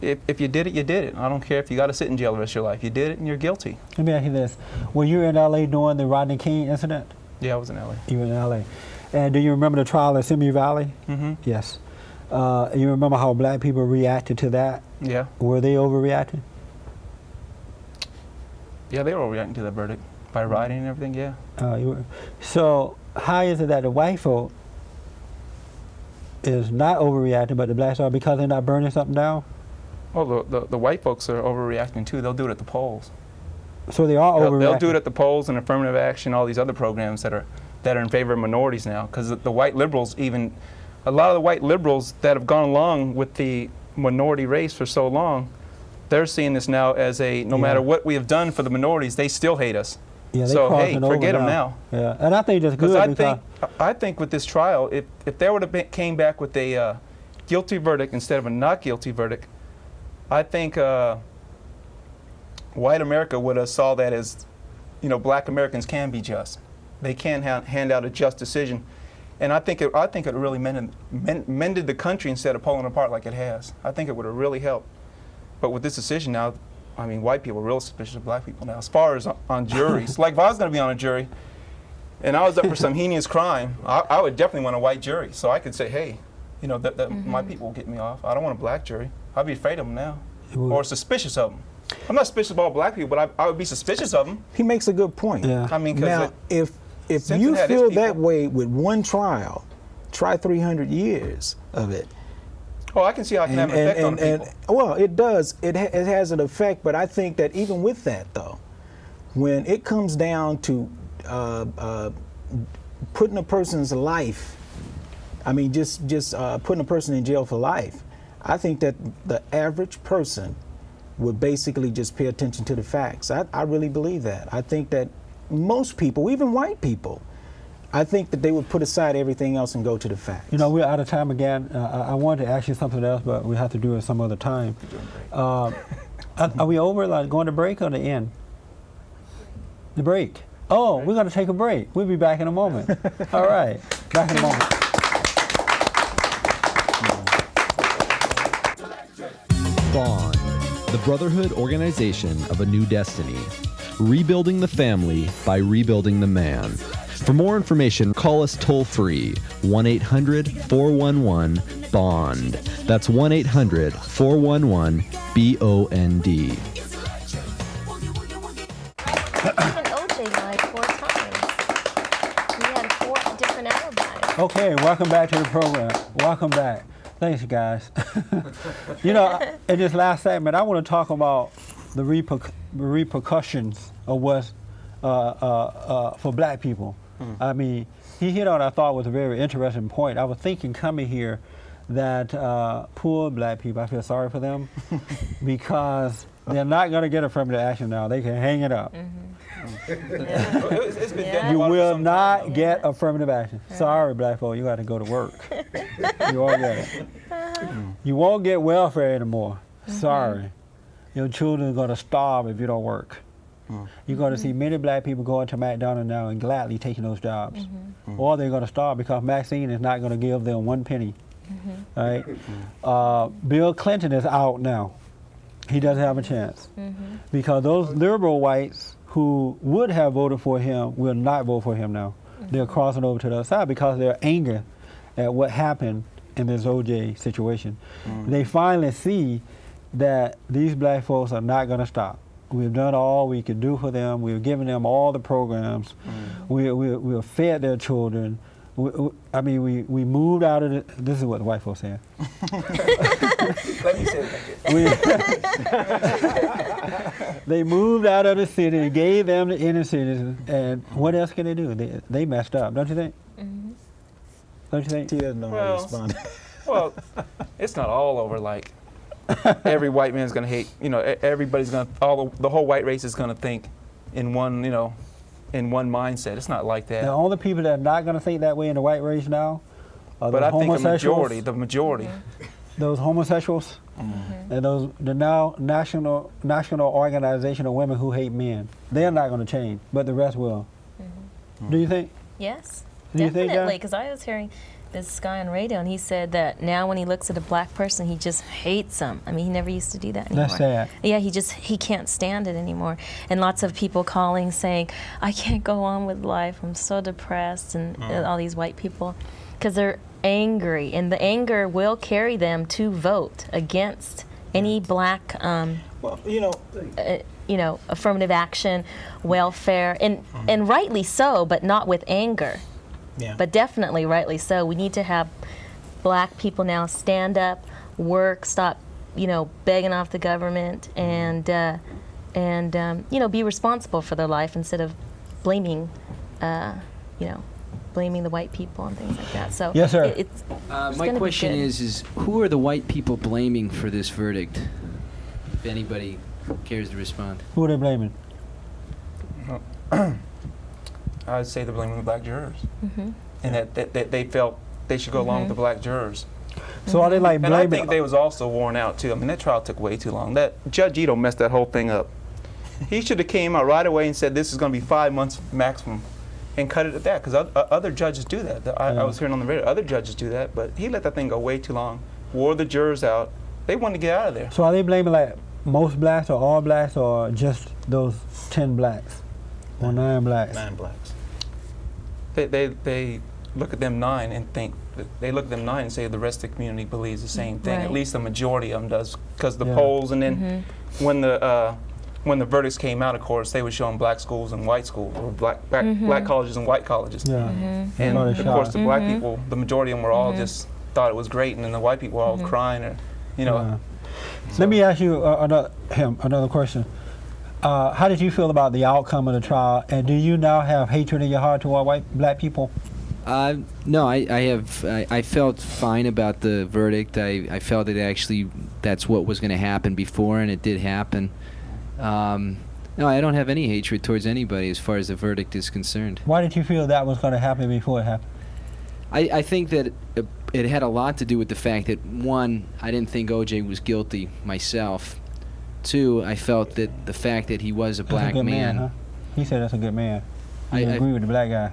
G: if you did it, you did it. I don't care if you got to sit in jail the rest of your life. You did it, and you're guilty.
B: Let me ask you this. Were you in L.A. during the Rodney King incident?
G: Yeah, I was in L.A.
B: You were in L.A. And do you remember the trial at Simi Valley?
G: Mm-hmm.
B: Yes. You remember how black people reacted to that?
G: Yeah.
B: Were they overreacting?
G: Yeah, they were overreacting to that verdict by rioting and everything. Yeah.
B: So how is it that the white folk is not overreacting, but the blacks are, because they're not burning something down?
G: Well, the white folks are overreacting too. They'll do it at the polls.
B: So they are overreacting.
G: They'll do it at the polls and affirmative action, all these other programs that are in favor of minorities now. Because the white liberals, even a lot of the white liberals that have gone along with the minority race for so long, they're seeing this now as no matter what we have done for the minorities, they still hate us.
B: Yeah,
G: so hey, forget them now.
B: Yeah, and I think that's good.
G: I think with this trial, if they would have came back with a guilty verdict instead of a not guilty verdict, I think white America would have saw that as, black Americans can be just. They can hand out a just decision, and I think it really mended the country instead of pulling apart like it has. I think it would have really helped. But with this decision now, I mean, white people are real suspicious of black people now. As far as on juries, like if I was going to be on a jury, and I was up for some heinous crime, I would definitely want a white jury, so I could say, hey, my people will get me off. I don't want a black jury. I'd be afraid of them now, or suspicious of them. I'm not suspicious of all black people, but I would be suspicious of them.
C: He makes a good point.
B: Yeah.
G: I mean,
C: now, if
G: Simpson
C: you
G: had his
C: feel
G: people.
C: that way with one trial, try 300 years of it.
G: Oh, I can see how it can have an effect on people.
C: Well, it does. It has an effect, but I think that even with that, though, when it comes down to putting a person's life, I mean, just putting a person in jail for life, I think that the average person would basically just pay attention to the facts. I really believe that. I think that most people, even white people, I think that they would put aside everything else and go to the facts.
B: We're out of time again. I wanted to ask you something else, but we have to do it some other time. Are we over, like going to break or the end? The break. Oh, we're going to take a break. We'll be back in a moment. All right, back in a moment.
F: Bond, the brotherhood organization of a new destiny. Rebuilding the family by rebuilding the man. For more information, call us toll-free, 1-800-411-BOND. That's 1-800-411-BOND.
H: different alibis.
B: Okay, welcome back to the program. Welcome back. Thanks, guys. You know, in this last segment, I want to talk about the repercussions of what's for black people. I mean, he hit on, I thought, was a very interesting point. I was thinking coming here that poor black people, I feel sorry for them because they're not going to get affirmative action now. They can hang it up.
G: It's been
B: You will not get affirmative action. Sorry, black folk, you got to go to work. You won't get it. You won't get welfare anymore. Sorry. Your children are going to starve if you don't work. You're going to see many black people going to McDonald's now and gladly taking those jobs. Or they're going to starve because Maxine is not going to give them 1 penny. Right? Bill Clinton is out now. He doesn't have a chance. Because those liberal whites who would have voted for him will not vote for him now. They're crossing over to the other side because they're angry at what happened in this OJ situation. They finally see that these black folks are not going to stop. We've done all we could do for them. We've given them all the programs. We've fed their children. I mean, we moved out of the, this is what the white folks saying.
G: Let me say it.
B: They moved out of the city and gave them the inner cities, and what else can they do? They messed up, don't you think? Don't you think?
C: He doesn't know how to respond.
G: Well, it's not all over like every white man's gonna hate, you know, everybody's gonna, the whole white race is gonna think in one, you know, in one mindset. It's not like that.
B: The only people that are not going to think that way in the white race now are
G: But
B: the
G: I think
B: homosexuals.
G: the majority.
B: Those homosexuals and those the now national organization of women who hate men. They're not going to change, but the rest will. Do you think?
H: Yes,
B: Do you think,
H: definitely. Because I was hearing this guy on radio, and he said that now when he looks at a black person, he just hates them. I mean, he never used to do that anymore.
B: That's sad.
H: Yeah, he can't stand it anymore. And lots of people calling saying, I can't go on with life. I'm so depressed, and all these white people, because they're angry, and the anger will carry them to vote against any black,
C: Well, you know,
H: affirmative action, welfare, and rightly so, but not with anger.
C: yeah.
H: But definitely rightly so. We need to have black people now stand up, work, stop, begging off the government, and be responsible for their life instead of blaming, blaming the white people and things like that. So
B: yes, sir.
H: It's
I: my question is who are the white people blaming for this verdict? If anybody cares to respond.
B: Who are they blaming?
G: I'd say they're blaming the black jurors, and that they felt they should go along with the black jurors.
B: So are they like
G: And I
B: blaming?
G: think they was also worn out too. I mean, that trial took way too long. That Judge Ito messed that whole thing up. He should have came out right away and said this is going to be 5 months maximum, and cut it at that. Because other judges do that. I was hearing on the radio, other judges do that, but he let that thing go way too long. Wore the jurors out. They wanted to get out of there.
B: So are they blaming like most blacks or all blacks or just those 10 blacks or 9 blacks?
C: 9 blacks.
G: They look at them 9 and think, they look at them 9 and say the rest of the community believes the same thing.
H: Right.
G: At least the majority of them does, because the polls, and then when the verdicts came out, of course, they were showing black schools and white schools, or black colleges and white colleges.
B: Yeah.
G: And
B: Not a
G: of course,
B: shot.
G: the black people, the majority of them were all just thought it was great, and then the white people were all crying, or
B: Yeah. Let me ask you another question. How did you feel about the outcome of the trial, and do you now have hatred in your heart toward black people?
I: No, I felt fine about the verdict. I felt it actually, that's what was going to happen before, and it did happen. No, I don't have any hatred towards anybody as far as the verdict is concerned.
B: Why did you feel that was going to happen before it happened?
I: I think that it had a lot to do with the fact that, one, I didn't think O.J. was guilty myself. 2, I felt that the fact that he was a
B: That's
I: black
B: a good man, huh? He said that's a good man. I agree with the black guy.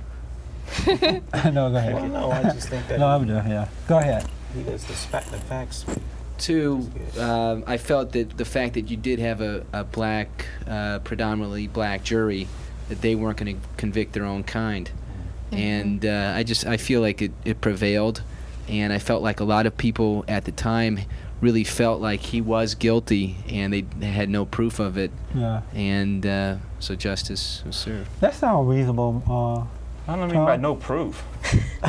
B: No, go ahead.
C: Well, no, I just think that
B: No, I'm just, yeah. Go ahead.
C: he does the facts.
I: 2, I felt that the fact that you did have a black, predominantly black jury, that they weren't going to convict their own kind. And I feel like it prevailed, and I felt like a lot of people at the time really felt like he was guilty, and they had no proof of it.
B: Yeah.
I: And so justice was served.
B: That sounds reasonable,
G: I don't mean by no proof.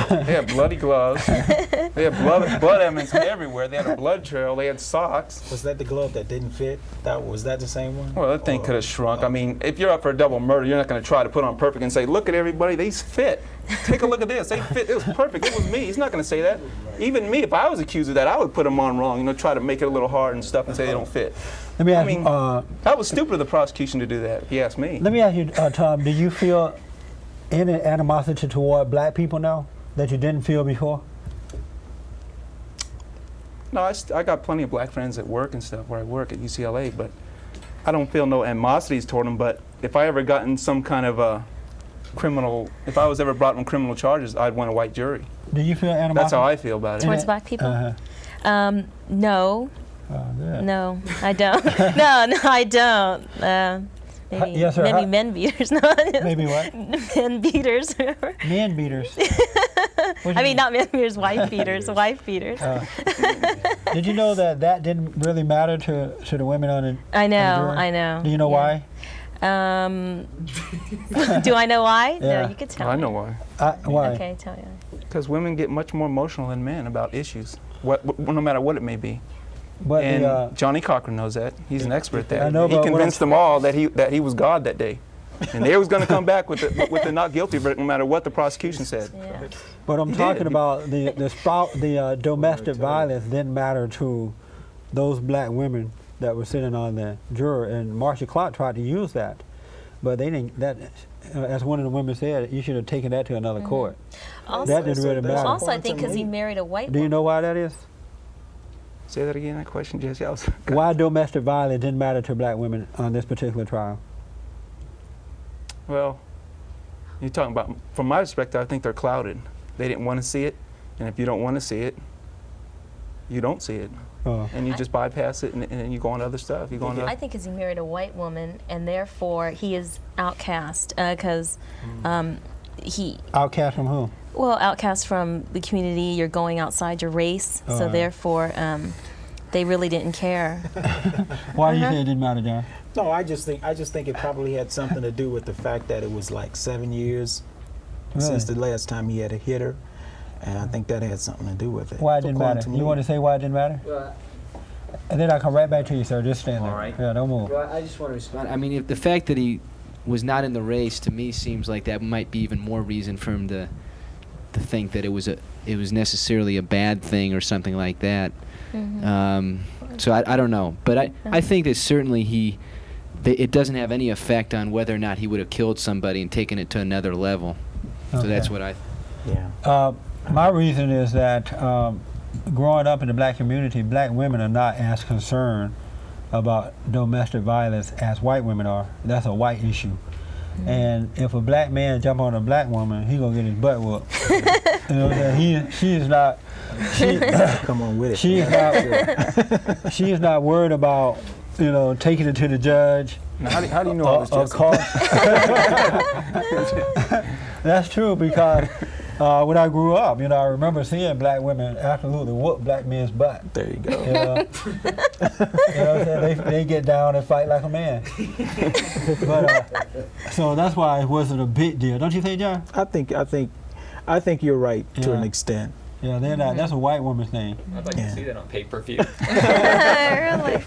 G: They had bloody gloves. They had blood evidence everywhere. They had a blood trail. They had socks.
C: Was that the glove that didn't fit? Was that the same one?
G: Well, that thing could have shrunk. I mean, if you're up for a double murder, you're not going to try to put on perfect and say, look at everybody, they fit. Take a look at this. They fit. It was perfect. It was me. He's not going to say that. Even me, if I was accused of that, I would put them on wrong. You know, try to make it a little hard and stuff and say they don't fit.
B: Let me ask
G: I mean, that was stupid of the prosecution to do that, if you ask me.
B: Let me ask you, Tom, do you feel any animosity toward black people now that you didn't feel before?
G: No, I got plenty of black friends at work and stuff where I work at UCLA, but I don't feel no animosities toward them. But if I ever gotten some kind of criminal, if I was ever brought on criminal charges, I'd want a white jury.
B: Do you feel animosity?
G: That's how I feel about it.
H: Towards black people?
B: Uh-huh.
H: No.
B: Yeah.
H: No, I don't. no, I don't. Maybe,
B: yes, sir.
H: maybe men beaters. No.
B: Maybe what?
H: Men beaters.
B: Men beaters.
H: I mean, not men beaters, wife beaters. Wife beaters.
B: Did you know that didn't really matter to the women on the
H: I know,
B: on the jury?
H: I know.
B: Do you know why?
H: Do I know why?
B: Yeah.
H: No, you could tell me.
G: I know why.
B: Why?
H: Okay, tell me.
G: Because women get much more emotional than men about issues, no matter what it may be.
B: But
G: And Johnny Cochran knows that. He's an expert at that.
B: I know,
G: he
B: but
G: convinced them all that he was God that day. And they was going to come back with the not guilty verdict no matter what the prosecution said.
H: Yeah.
B: But I'm talking about the domestic violence didn't matter to those black women that were sitting on the juror, and Marcia Clark tried to use that, but they didn't. That, as one of the women said, you should have taken that to another court.
H: Also,
B: that didn't really matter.
H: Also, I think because he married a white
B: Do you
H: woman.
B: know why that is?
G: Say that again, that question, Jesse.
B: Why domestic violence didn't matter to black women on this particular trial?
G: Well, you're talking about, from my perspective, I think they're clouded. They didn't want to see it, and if you don't want to see it, you don't see it. And you just bypass it, and you go on to other stuff. You go on to
H: I think because he married a white woman, and therefore he is outcast, because he...
B: Outcast from who?
H: Well, outcast from the community. You're going outside your race, so therefore they really didn't care.
B: Why do you say it didn't matter, John?
C: No, I just think it probably had something to do with the fact that it was like 7 years since the last time he had a hitter, and I think that had something to do with it.
B: Why it didn't matter? You want to say why it didn't matter?
I: Well,
B: And then I'll come right back to you, sir. Just stand there.
I: All right.
B: Yeah, don't move.
I: Well, I just want to respond. I mean, if the fact that he was not in the race, to me, seems like that might be even more reason for him to think that it was necessarily a bad thing or something like that. So I don't know, but I think that certainly it doesn't have any effect on whether or not he would have killed somebody and taken it to another level. So that's what I.
C: Yeah.
B: My reason is that growing up in the black community, black women are not as concerned about domestic violence as white women are. That's a white issue. And if a black man jump on a black woman, he gonna get his butt whooped. You know what I'm saying? She is not.
C: Come on with it.
B: She is not. She is not worried about taking it to the judge.
G: Now, how do you know all this, Jesse?
B: That's true because when I grew up, I remember seeing black women absolutely whoop black men's butt.
C: There you go.
B: You know what I'm saying? They get down and fight like a man. But so that's why it wasn't a big deal, don't you think, John?
C: I think you're right to an extent.
B: Yeah, they're not. That's a white woman's thing.
J: I'd like to see that on pay-per-view.
H: Really?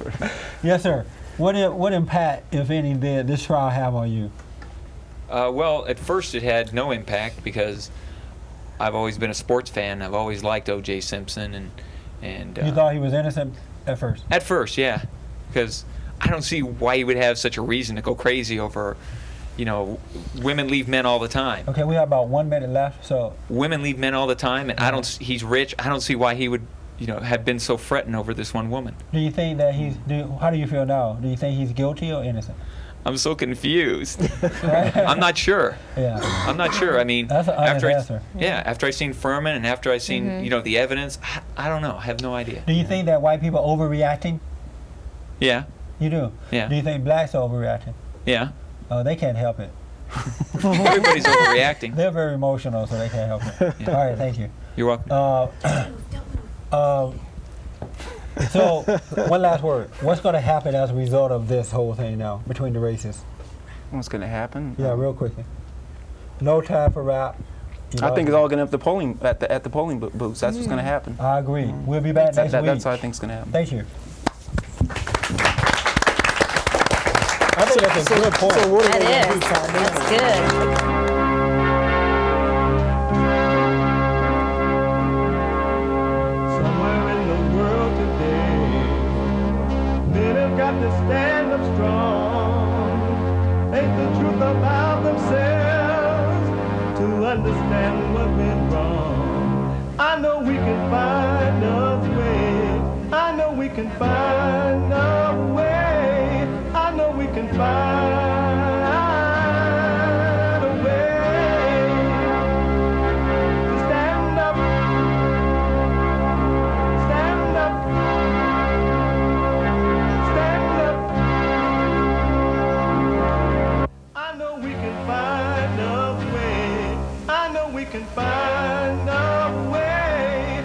B: Yes, sir. What impact, if any, did this trial have on you?
J: Well, at first it had no impact because I've always been a sports fan. I've always liked O.J. Simpson, and
B: You thought he was innocent at first?
J: At first, yeah, because I don't see why he would have such a reason to go crazy over, women leave men all the time.
B: Okay, we have about 1 minute left, so.
J: Women leave men all the time, and he's rich. I don't see why he would, have been so fretting over this one woman.
B: Do you think that how do you feel now? Do you think he's guilty or innocent?
J: I'm so confused. I'm not sure.
B: Yeah.
J: I'm not sure. I mean,
B: That's an honest answer.
J: After I seen Furman and after I seen, the evidence, I don't know. I have no idea.
B: Do you think that white people are overreacting?
J: Yeah.
B: You do?
J: Yeah.
B: Do you think blacks are overreacting?
J: Yeah.
B: Oh, they can't help it.
J: Everybody's overreacting.
B: They're very emotional, so they can't help it.
J: Yeah.
B: All right, thank you.
J: You're welcome.
B: So, one last word. What's going to happen as a result of this whole thing now between the races?
G: What's going to happen?
B: Yeah, real quickly. No time for rap.
G: I think it's all going to be at the polling booths. That's what's going to happen.
B: I agree. We'll be back next week.
G: That's what I think is going to happen.
B: Thank you. I think that's a good point.
C: So what are
H: That
C: they gonna
H: is.
C: do, Todd? They're
H: That's
C: gonna-
H: good.
A: Somewhere in the world today, men have got to stand up strong. Ain't the truth about themselves to understand what went wrong. I know we can find a way. I know we can find a way. I know we can find a way to stand up. Stand up. Stand up. I know we can find a way. I know we can find a way.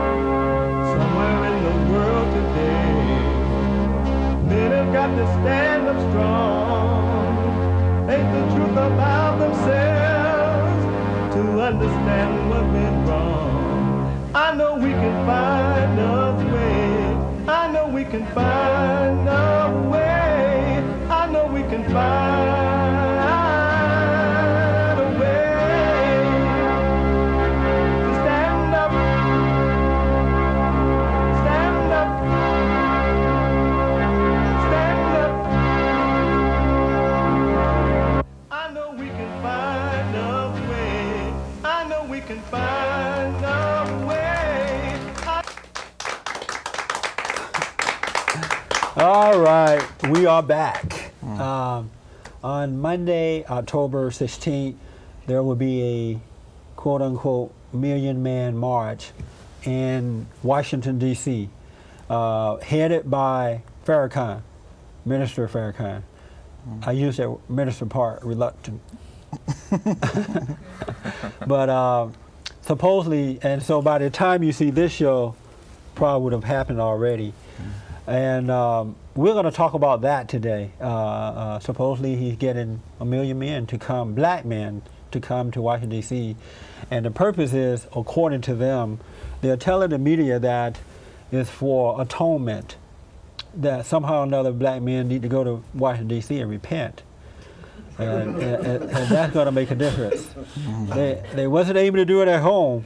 A: Somewhere in the world today, men have got to stand up strong. Ain't the truth about themselves to understand what went wrong. I know we can find a way. I know we can find a way. I know we can find a way to stand up. Stand up. Stand up. I know we can find a way. I know we can find a way.
B: All right, we are back. On Monday, October 16th, there will be a quote-unquote million-man march in Washington, D.C., headed by Farrakhan, Minister Farrakhan. I use that minister part reluctant. But supposedly, and so by the time you see this show, probably would have happened already. And we're going to talk about that today. Supposedly he's getting 1 million men to come, black men, to come to Washington, D.C. And the purpose is, according to them, they're telling the media that it's for atonement, that somehow or another black men need to go to Washington, D.C. and repent. And that's going to make a difference. They wasn't able to do it at home,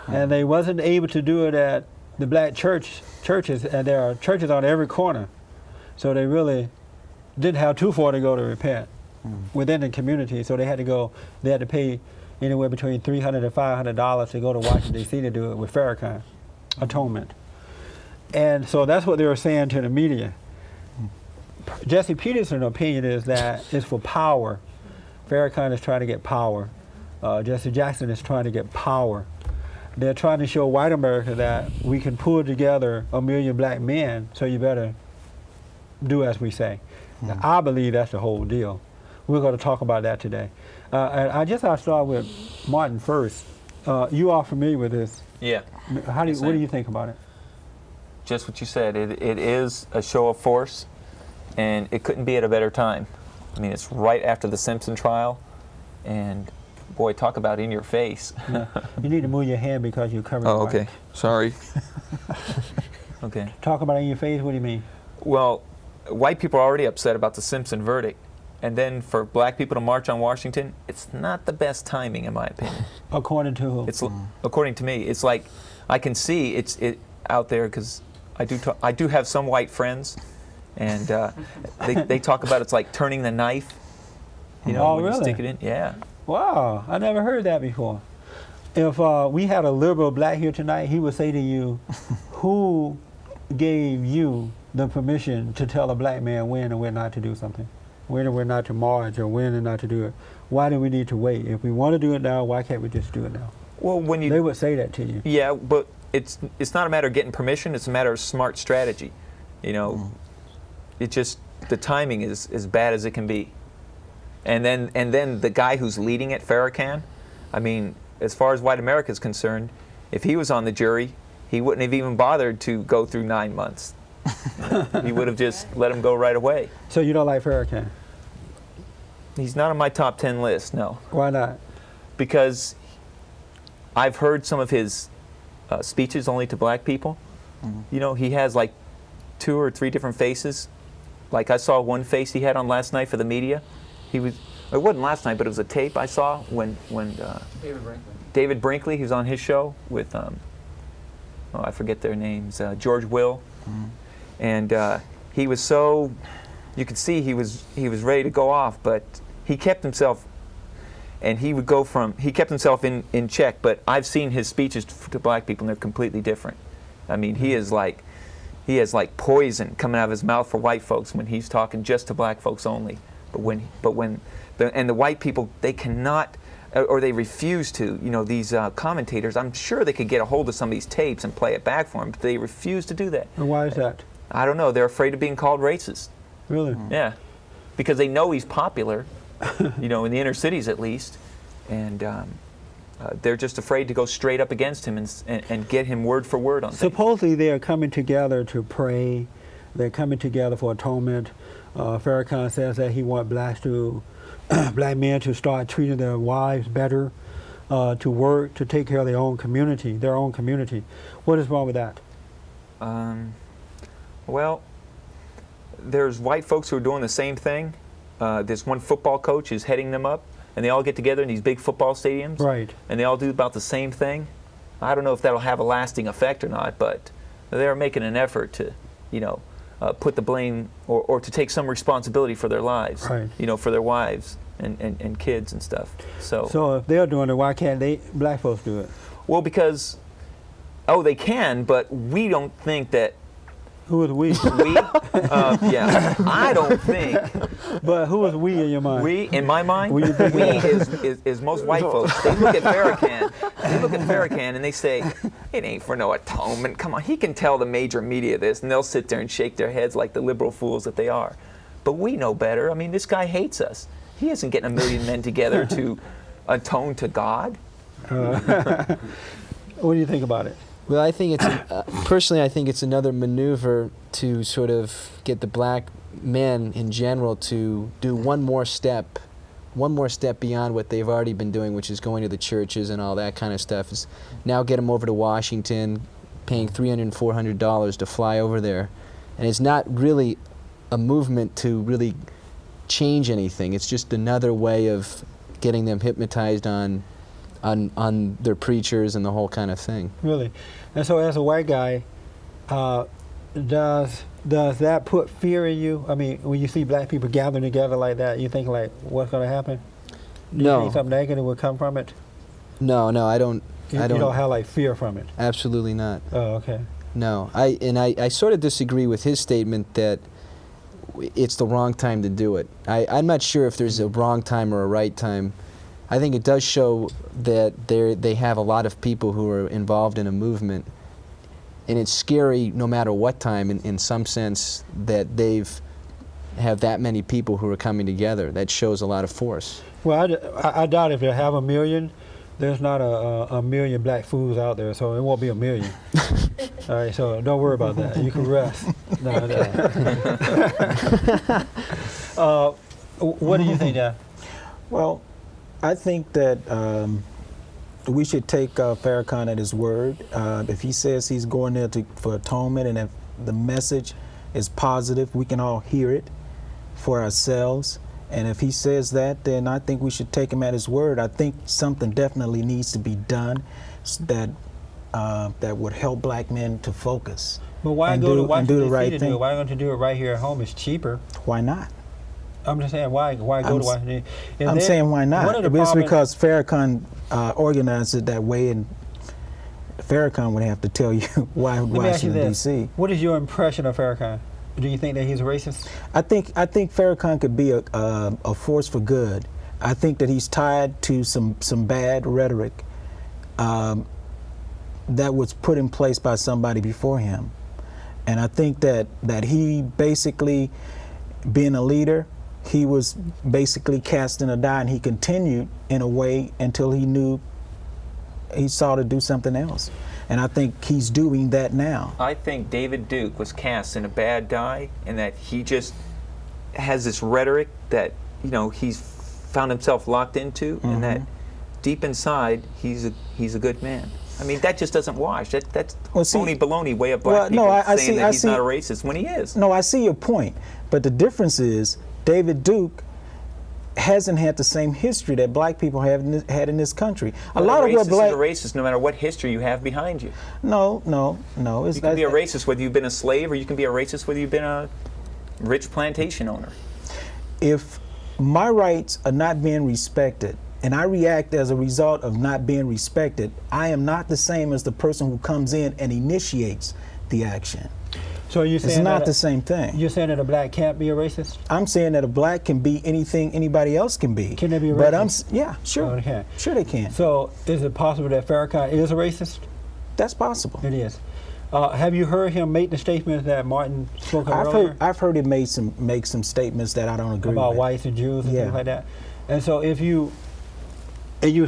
B: and they wasn't able to do it at the black churches, and there are churches on every corner. So they really didn't have too far to go to repent within the community. So they had to pay anywhere between $300 and $500 to go to Washington, D.C. to do it with Farrakhan, atonement. And so that's what they were saying to the media. Jesse Peterson's opinion is that it's for power. Farrakhan is trying to get power. Jesse Jackson is trying to get power. They're trying to show white America that we can pull together 1 million black men, so you better do as we say. Now, I believe that's the whole deal. We're going to talk about that today. And I'll start with Martin first. You are familiar with this.
J: Yeah.
B: What do you think about it?
J: Just what you said. It is a show of force, and it couldn't be at a better time. I mean, it's right after the Simpson trial, and boy, talk about in your face.
B: No, you need to move your hand because you're covering.
J: Oh, okay. Sorry. Okay.
B: Talk about in your face. What do you mean?
J: Well, white people are already upset about the Simpson verdict, and then for black people to march on Washington, it's not the best timing, in my opinion.
B: According to who?
J: It's according to me. It's like I can see it out there because I do have some white friends, and they talk about it's like turning the knife. You know, when
B: really?
J: you stick it in. Yeah.
B: Wow, I never heard that before. If we had a liberal black here tonight, he would say to you, who gave you the permission to tell a black man when and when not to do something? When and when not to march, or when and not to do it? Why do we need to wait? If we want to do it now, why can't we just do it now?
J: Well,
B: They would say that to you.
J: Yeah, but it's not a matter of getting permission, it's a matter of smart strategy. You know, it just, the timing is as bad as it can be. And then the guy who's leading it, Farrakhan, I mean, as far as white America is concerned, if he was on the jury, he wouldn't have even bothered to go through 9 months. He would have just let him go right away.
B: So you don't like Farrakhan?
J: He's not on my top 10 list, no.
B: Why not?
J: Because I've heard some of his speeches only to black people. You know, he has like 2 or 3 different faces. Like I saw one face he had on last night for the media. It wasn't last night, but it was a tape I saw when David Brinkley, he was on his show with, I forget their names, George Will. And he was so, you could see he was ready to go off, but he kept himself, and he kept himself in check. But I've seen his speeches to black people, and they're completely different. I mean, he has like poison coming out of his mouth for white folks when he's talking just to black folks only. But when the white people, they cannot, or they refuse to, you know, these commentators, I'm sure they could get a hold of some of these tapes and play it back for them, but they refuse to do that.
B: And why is that?
J: I don't know. They're afraid of being called racist.
B: Really?
J: Yeah. Because they know he's popular, you know, in the inner cities at least, and they're just afraid to go straight up against him and get him word for word on things.
B: Supposedly they are coming together to pray. They're coming together for atonement. Farrakhan says that he wants black men to start treating their wives better, to work, to take care of their own community. What is wrong with that?
J: Well, there's white folks who are doing the same thing. This one football coach is heading them up, and they all get together in these big football stadiums.
B: Right.
J: And they all do about the same thing. I don't know if that'll have a lasting effect or not, but they're making an effort to, you know, put the blame or to take some responsibility for their lives,
B: right.
J: You know, for their wives and kids and stuff.
B: So if they're doing it, why can't black folks do it?
J: Well, because, they can, but we don't think that.
B: Who is we?
J: We? Yeah, I don't think.
B: But who is we in your mind?
J: We, in my mind,
B: we
J: is most white folks. They look at Farrakhan, and they say, it ain't for no atonement. Come on, he can tell the major media this, and they'll sit there and shake their heads like the liberal fools that they are. But we know better. I mean, this guy hates us. He isn't getting 1 million men together to atone to God.
B: What do you think about it?
I: Well, I think it's personally, I think it's another maneuver to sort of get the black men in general to do one more step beyond what they've already been doing, which is going to the churches and all that kind of stuff. Is now get them over to Washington, paying $300 and $400 to fly over there, and it's not really a movement to really change anything. It's just another way of getting them hypnotized on their preachers and the whole kind of thing.
B: Really? And so as a white guy, does that put fear in you? I mean, when you see black people gathering together like that, you think like, what's going to happen? Do you think something negative will come from it?
I: No, I don't.
B: You don't have like fear from it?
I: Absolutely not.
B: Oh, okay.
I: No, I sort of disagree with his statement that it's the wrong time to do it. I'm not sure if there's a wrong time or a right time. I think it does show that they have a lot of people who are involved in a movement, and it's scary no matter what time, in some sense, that have that many people who are coming together. That shows a lot of force.
B: Well, I doubt if they have 1 million, there's not a million black fools out there, so it won't be 1 million. All right, so don't worry about that. You can rest. No. What do you think, Jeff?
C: Well, I think that we should take Farrakhan at his word. If he says he's going there for atonement, and if the message is positive, we can all hear it for ourselves. And if he says that, then I think we should take him at his word. I think something definitely needs to be done that would help black men to focus.
B: But why
C: and
B: go to
C: do
B: Washington
C: the right
B: DC to
C: thing?
B: do it? Why don't you do it right here at home? It's cheaper.
C: Why not?
B: I'm just saying, why go to Washington?
C: I'm saying why not? It's because Farrakhan organized it that way, and Farrakhan would have to tell you why Washington, D.C.
B: What is your impression of Farrakhan? Do you think that he's a racist? I think
C: Farrakhan could be a force for good. I think that he's tied to some bad rhetoric that was put in place by somebody before him. And I think that he basically, being a leader, he was basically cast in a die, and he continued in a way until he saw to do something else. And I think he's doing that now.
J: I think David Duke was cast in a bad die, and that he just has this rhetoric that, you know, he's found himself locked into, and that deep inside he's a good man. I mean, that just doesn't wash. That's phony baloney way of black people saying that he's not a racist when he is.
C: No, I see your point, but the difference is David Duke hasn't had the same history that black people had in this country.
J: A lot of what black is a racist, no matter what history you have behind you.
C: No.
J: You can be a racist whether you've been a slave, or you can be a racist whether you've been a rich plantation owner.
C: If my rights are not being respected, and I react as a result of not being respected, I am not the same as the person who comes in and initiates the action.
B: So you're saying
C: it's not the same thing.
B: You're saying that a black can't be a racist?
C: I'm saying that a black can be anything anybody else can be.
B: Can they be a
C: But
B: racist?
C: yeah, sure.
B: Oh, okay.
C: Sure they can.
B: So is it possible that Farrakhan is a racist?
C: That's possible.
B: It is. Have you heard him make the statements that Martin spoke of earlier?
C: I've heard him make some statements that I don't agree
B: about
C: with.
B: whites and Jews and things like that. And so if you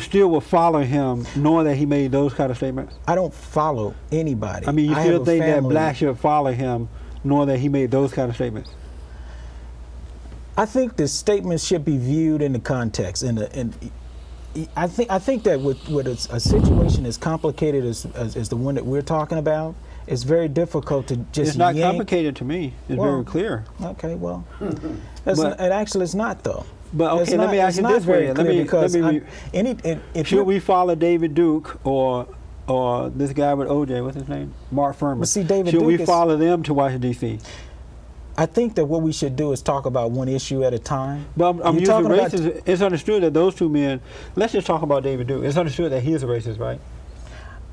B: still will follow him knowing that he made those kind of statements?
C: I don't follow anybody.
B: I mean, you still think that blacks should follow him knowing that he made those kind of statements?
C: I think the statements should be viewed in the context. And I think that with a situation as complicated as the one that we're talking about, it's very difficult to just
B: It's not complicated to me. It's very clear.
C: Okay, well, it actually is not, though.
B: But okay, let me ask you this way. Should we follow David Duke or this guy with OJ? What's his name? Mark Furman.
C: But see, David
B: should
C: Duke
B: we follow them to Washington D.C.?
C: I think that what we should do is talk about one issue at a time.
B: But I'm using racist. It's understood that those two men. Let's just talk about David Duke. It's understood that he is a racist, right?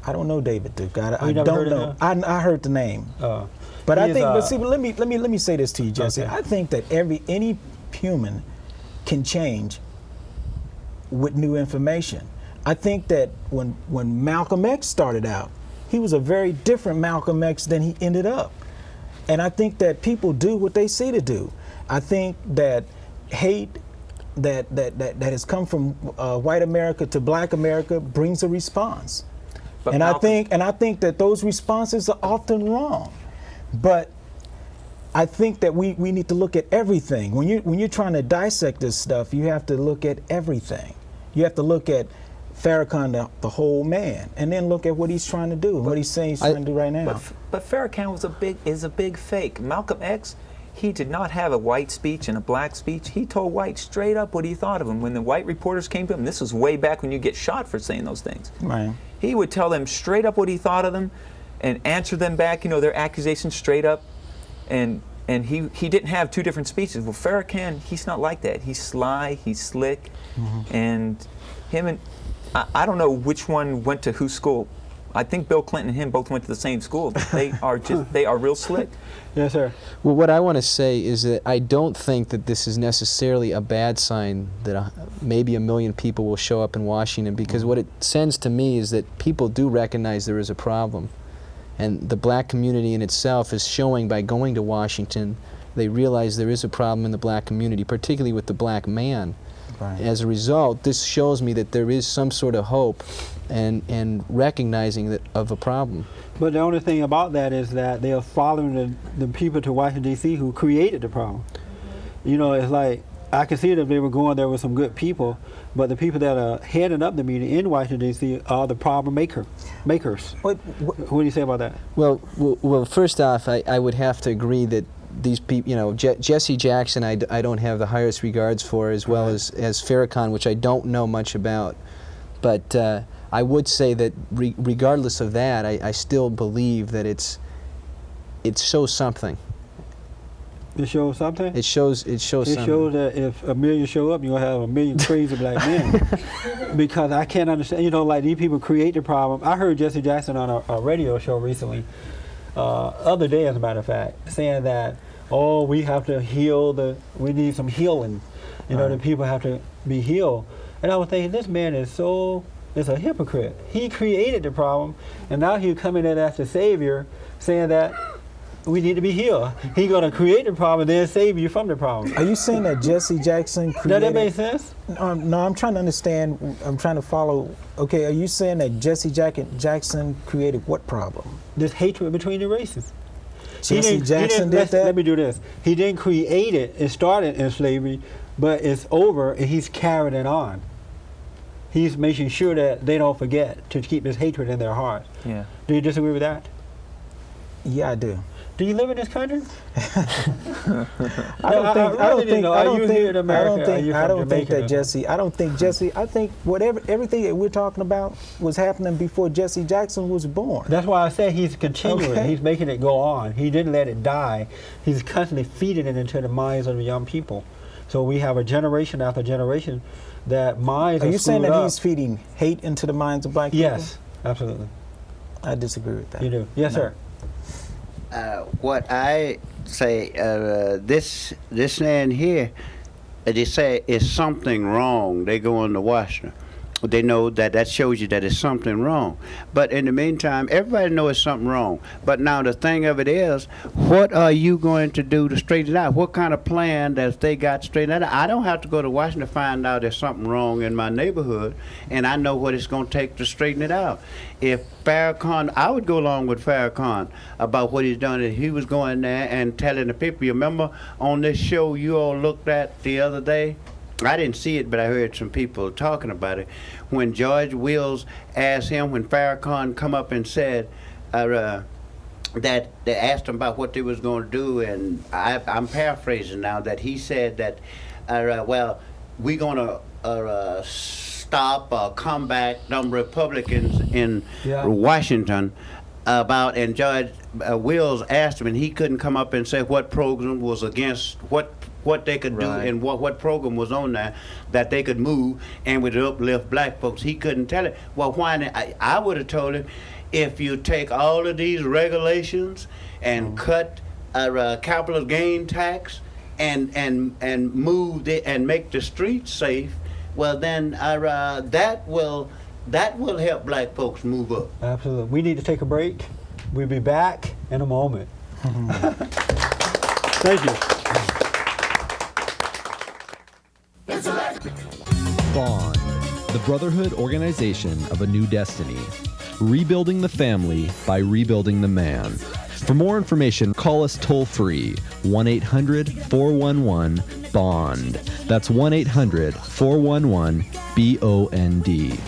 C: I don't know David Duke. I
B: don't
C: know. I heard the name. But I think. But let me say this to you, Jesse.
B: Okay.
C: I think that any human can change with new information. I think that when Malcolm X started out, he was a very different Malcolm X than he ended up. And I think that people do what they say to do. I think that hate that has come from white America to black America brings a response. And I think that those responses are often wrong. But I think that we need to look at everything. When you're trying to dissect this stuff, you have to look at everything. You have to look at Farrakhan, the whole man, and then look at what he's trying to do and what he's saying he's trying to do right now.
J: But Farrakhan is a big fake. Malcolm X, he did not have a white speech and a black speech. He told whites straight up what he thought of them. When the white reporters came to him, this was way back when you get shot for saying those things.
C: Right.
J: He would tell them straight up what he thought of them and answer them back, their accusations straight up. And he didn't have two different speeches. Well, Farrakhan, he's not like that. He's sly, he's slick, and him and I don't know which one went to whose school. I think Bill Clinton and him both went to the same school. But they are real slick.
B: Yes, sir.
I: Well, what I want to say is that I don't think that this is necessarily a bad sign that maybe 1 million people will show up in Washington, because what it sends to me is that people do recognize there is a problem. And the black community in itself is showing by going to Washington, they realize there is a problem in the black community, particularly with the black man.
C: Right.
I: As a result, this shows me that there is some sort of hope and recognizing of a problem.
B: But the only thing about that is that they are following the people to Washington, D.C. who created the problem. It's like, I can see that if they were going there with some good people, but the people that are heading up the meeting in Washington, D.C. are the problem makers. What do you say about that?
I: Well, first off, I would have to agree that these people, Jesse Jackson, I don't have the highest regards for, as well as Farrakhan, which I don't know much about. But I would say that regardless of that, I still believe that it shows something.
B: It shows something?
I: It shows something.
B: It shows that if 1 million show up, you're going to have 1 million crazy black men. Because I can't understand, like these people create the problem. I heard Jesse Jackson on a radio show recently, other day as a matter of fact, saying that, we have to we need some healing. The people have to be healed. And I was thinking, this man is a hypocrite. He created the problem, and now he's coming in as the savior, saying that we need to be healed. He's going to create the problem and then save you from the problem.
C: Are you saying that Jesse Jackson
B: Does
C: created?
B: that make sense?
C: No, I'm trying to understand. I'm trying to follow. Okay, are you saying that Jesse Jackson created what problem?
B: This hatred between the races.
C: Jesse Jackson did that?
B: Let me do this. He didn't create it. It started in slavery, but it's over and he's carried it on. He's making sure that they don't forget to keep this hatred in their hearts.
J: Yeah.
B: Do you disagree with that?
C: Yeah, I do.
B: Do you live in this country?
C: I don't think that
B: Jamaica?
C: Jesse. I don't think Jesse. I think everything that we're talking about was happening before Jesse Jackson was born.
B: That's why I say he's continuing.
C: Okay.
B: He's making it go on. He didn't let it die. He's constantly feeding it into the minds of the young people. So we have a generation after generation that minds
C: Are you saying that
B: up.
C: he's feeding hate into the minds of black people?
B: Yes, absolutely.
C: I disagree with that.
B: You do? Yes,
C: No.
B: sir.
E: What I say, this man here, they say is something wrong. They go into Washington. They know that shows you that it's something wrong. But in the meantime, everybody knows it's something wrong. But now the thing of it is, what are you going to do to straighten it out? What kind of plan that they got to straighten it out? I don't have to go to Washington to find out there's something wrong in my neighborhood, and I know what it's going to take to straighten it out. If Farrakhan, I would go along with Farrakhan about what he's done. If he was going there and telling the people, you remember on this show you all looked at the other day? I didn't see it, but I heard some people talking about it. When George Wills asked him, when Farrakhan come up and said that they asked him about what they was going to do, and I'm paraphrasing now, that he said that, well, we're going to stop or combat them Republicans in Washington and George Wills asked him, and he couldn't come up and say what program was against what they could do and what program was on there that they could move and would uplift black folks. He couldn't tell it. Well, why? I would have told him, if you take all of these regulations and cut capital gain tax and move and make the streets safe, well then that will help black folks move up.
B: Absolutely. We need to take a break. We'll be back in a moment. Thank you.
F: Bond, the brotherhood organization of a new destiny. Rebuilding the family by rebuilding the man. For more information, call us toll-free, 1-800-411-BOND. That's 1-800-411-BOND.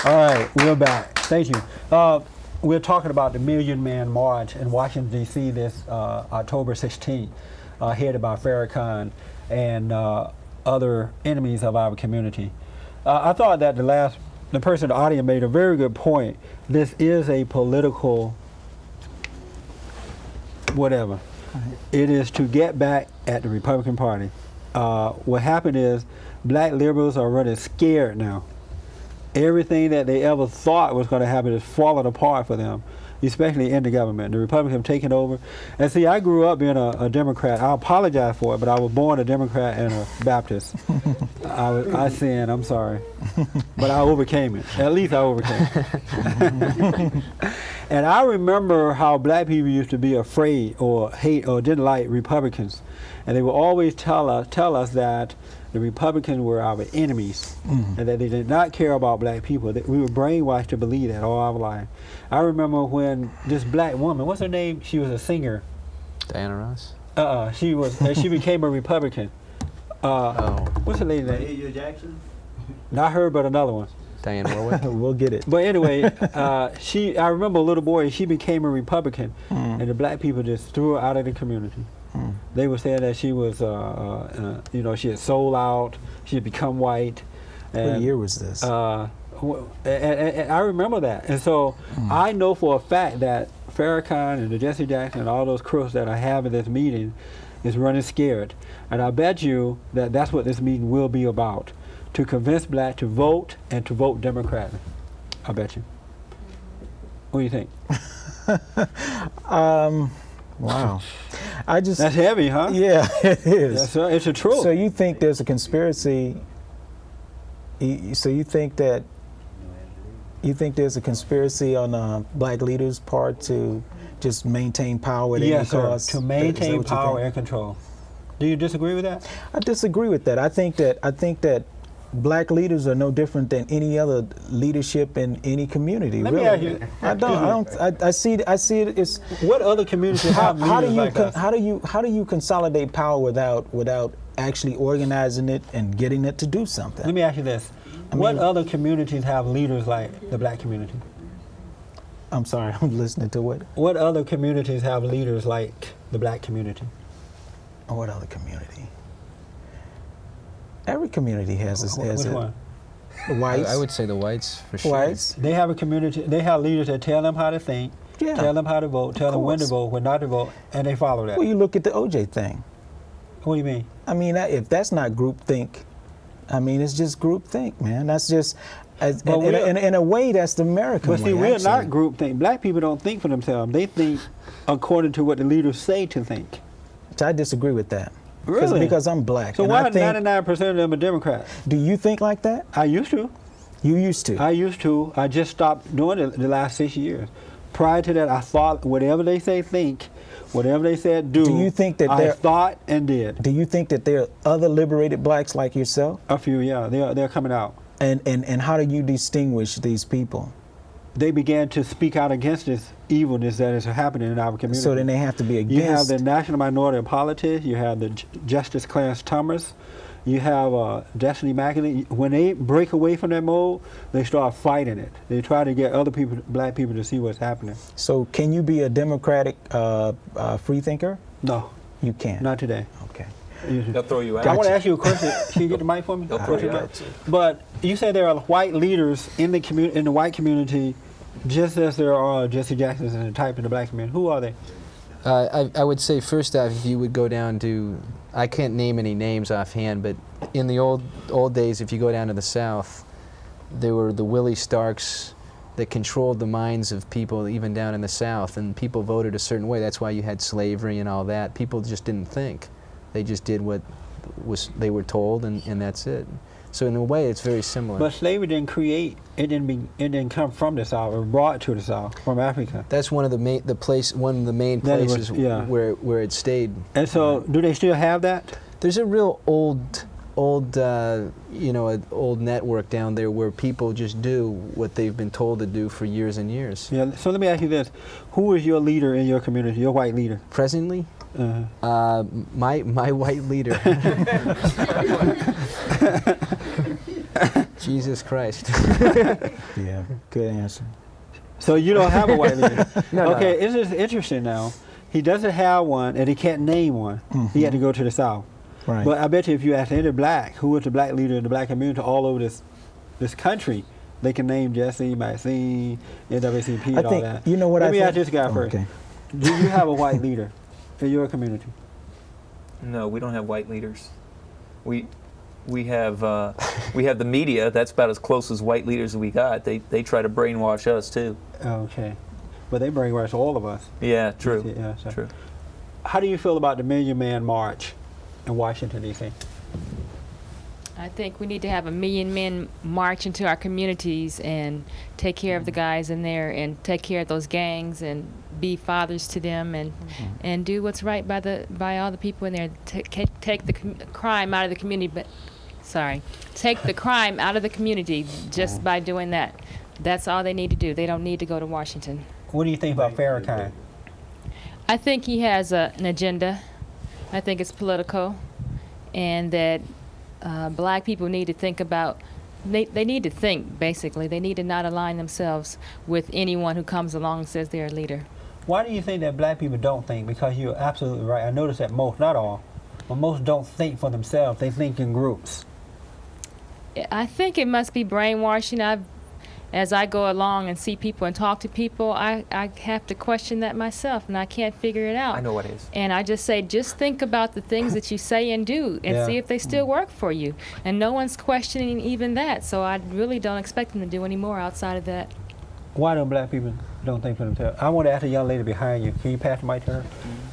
B: All right, we're back. Thank you. We're talking about the Million Man March in Washington, D.C. this October 16th, headed by Farrakhan and other enemies of our community. I thought that the person in the audience made a very good point. This is a political whatever. It is to get back at the Republican Party. What happened is black liberals are running scared now. Everything that they ever thought was going to happen is falling apart for them, especially in the government. The Republicans have taken over. And see, I grew up being a Democrat. I apologize for it, but I was born a Democrat and a Baptist. I sinned, I'm sorry. But I overcame it. At least I overcame it. And I remember how black people used to be afraid or hate or didn't like Republicans. And they would always tell us that the Republicans were our enemies, and that they did not care about black people. That we were brainwashed to believe that all our life. I remember when this black woman, what's her name? She was a singer.
J: Diana Ross?
B: She was. she became a Republican. What's her lady's name?
E: Mahalia Jackson?
B: Not her, but another one.
J: Diane Warwick?
C: We'll get it.
B: But anyway, I remember a little boy, she became a Republican, and the black people just threw her out of the community. They were saying that she was, she had sold out, she had become white. And,
C: What year was this?
B: And I remember that. And so I know for a fact that Farrakhan and the Jesse Jackson and all those crooks that I have in this meeting is running scared. And I bet you that that's what this meeting will be about, to convince black to vote and to vote Democratic. I bet you. What do you think?
C: Wow.
B: That's heavy, huh?
C: Yeah, it is.
B: It's the truth.
C: So you think there's a conspiracy So you think there's a conspiracy on black leaders' part to just maintain power at any cost?
B: To maintain power and control. Do you disagree with that?
C: I disagree with that. I think that black leaders are no different than any other leadership in any community.
B: Let
C: really.
B: me ask you.
C: I see it as
B: what other communities have leaders like us?
C: How do you consolidate power without actually organizing it and getting it to do something?
B: Let me ask you this. What other communities have leaders like the black community?
C: I'm sorry, I'm listening to what?
B: What other communities have leaders like the black community?
C: What other community? Every community has
B: Which one?
C: The whites.
I: I would say the whites for sure.
C: Whites.
B: They have a community. They have leaders that tell them how to think, tell them how to vote, tell them when to vote, when not to vote, and they follow that.
C: Well, you look at the OJ thing.
B: What do you mean?
C: I mean, if that's not groupthink, I mean, it's just groupthink, man. That's just, in a way, that's the American way.
B: But see, we're not groupthink. Black people don't think for themselves. They think according to what the leaders say to think.
C: I disagree with that.
B: Really?
C: Because I'm black.
B: So
C: and
B: why
C: I think,
B: 99% of them are Democrats?
C: Do you think like that?
B: I used to.
C: You used to?
B: I used to. I just stopped doing it the last 6 years. Prior to that, I thought whatever they say think, whatever they said do.
C: Do you think that
B: I thought and did.
C: Do you think that there are other liberated blacks like yourself?
B: A few, yeah. They're coming out.
C: And how do you distinguish these people?
B: They began to speak out against this evilness that is happening in our community.
C: So then they have to be against.
B: You have the National Minority of Politics. You have the Justice Clarence Thomas. You have Destiny McKinney. When they break away from that mold, they start fighting it. They try to get other people, black people, to see what's happening.
C: So can you be a democratic free thinker?
B: No.
C: You can't?
B: Not today.
C: Okay.
J: They'll throw you out.
B: I want to ask you a question. Can you get the mic for me?
J: They'll throw you out.
B: But you say there are white leaders in the in the white community, just as there are Jesse Jacksons and the type in the black community. Who are they?
I: I would say first off, if you would go down to, I can't name any names offhand, but in the old days, if you go down to the South, there were the Willie Starks that controlled the minds of people even down in the South, and people voted a certain way. That's why you had slavery and all that. People just didn't think. They just did what they were told, and that's it. So in a way, it's very similar.
B: But slavery didn't create. It didn't come from the South. It was brought to the South from Africa.
I: That's one of the main places where it stayed.
B: And so, do they still have that?
I: There's a real old network down there where people just do what they've been told to do for years and years.
B: Yeah. So let me ask you this: who is your leader in your community? Your white leader?
I: Presently? My white leader. Jesus Christ.
C: Yeah, good answer.
B: So you don't have a white leader?
I: No.
B: Okay, it's just interesting now. He doesn't have one, and he can't name one.
C: Mm-hmm.
B: He had to go to the South.
C: Right.
B: But I bet you if you ask any black, who is the black leader in the black community all over this country, they can name Jesse, Maxine, NAACP, and all that.
C: You know what
B: Let me ask this guy first.
C: Okay.
B: Do you have a white leader in your community?
J: No, we don't have white leaders. We have the media. That's about as close as white leaders as we got. They try to brainwash us too.
B: Okay, but they brainwash all of us.
J: Yeah, true.
B: Yeah, so.
J: True.
B: How do you feel about the Million Man March in Washington, D.C.?
K: I think we need to have 1 million men march into our communities and take care of the guys in there and take care of those gangs and be fathers to them and do what's right by all the people in there. Take the crime out of the community, take the crime out of the community just by doing that. That's all they need to do. They don't need to go to Washington.
B: What do you think about Farrakhan?
K: I think he has an agenda. I think it's political, and that black people need to think about, they need to think, basically. They need to not align themselves with anyone who comes along and says they're a leader.
B: Why do you think that black people don't think? Because you're absolutely right. I noticed that most, not all, but most don't think for themselves. They think in groups.
K: I think it must be brainwashing. As I go along and see people and talk to people, I have to question that myself, and I can't figure it out.
J: I know what it is.
K: And I just say, just think about the things that you say and do and see if they still work for you. And no one's questioning even that, so I really don't expect them to do any more outside of that.
B: Why don't black people don't think for themselves? I want to ask a young lady behind you. Can you pass the mic to her?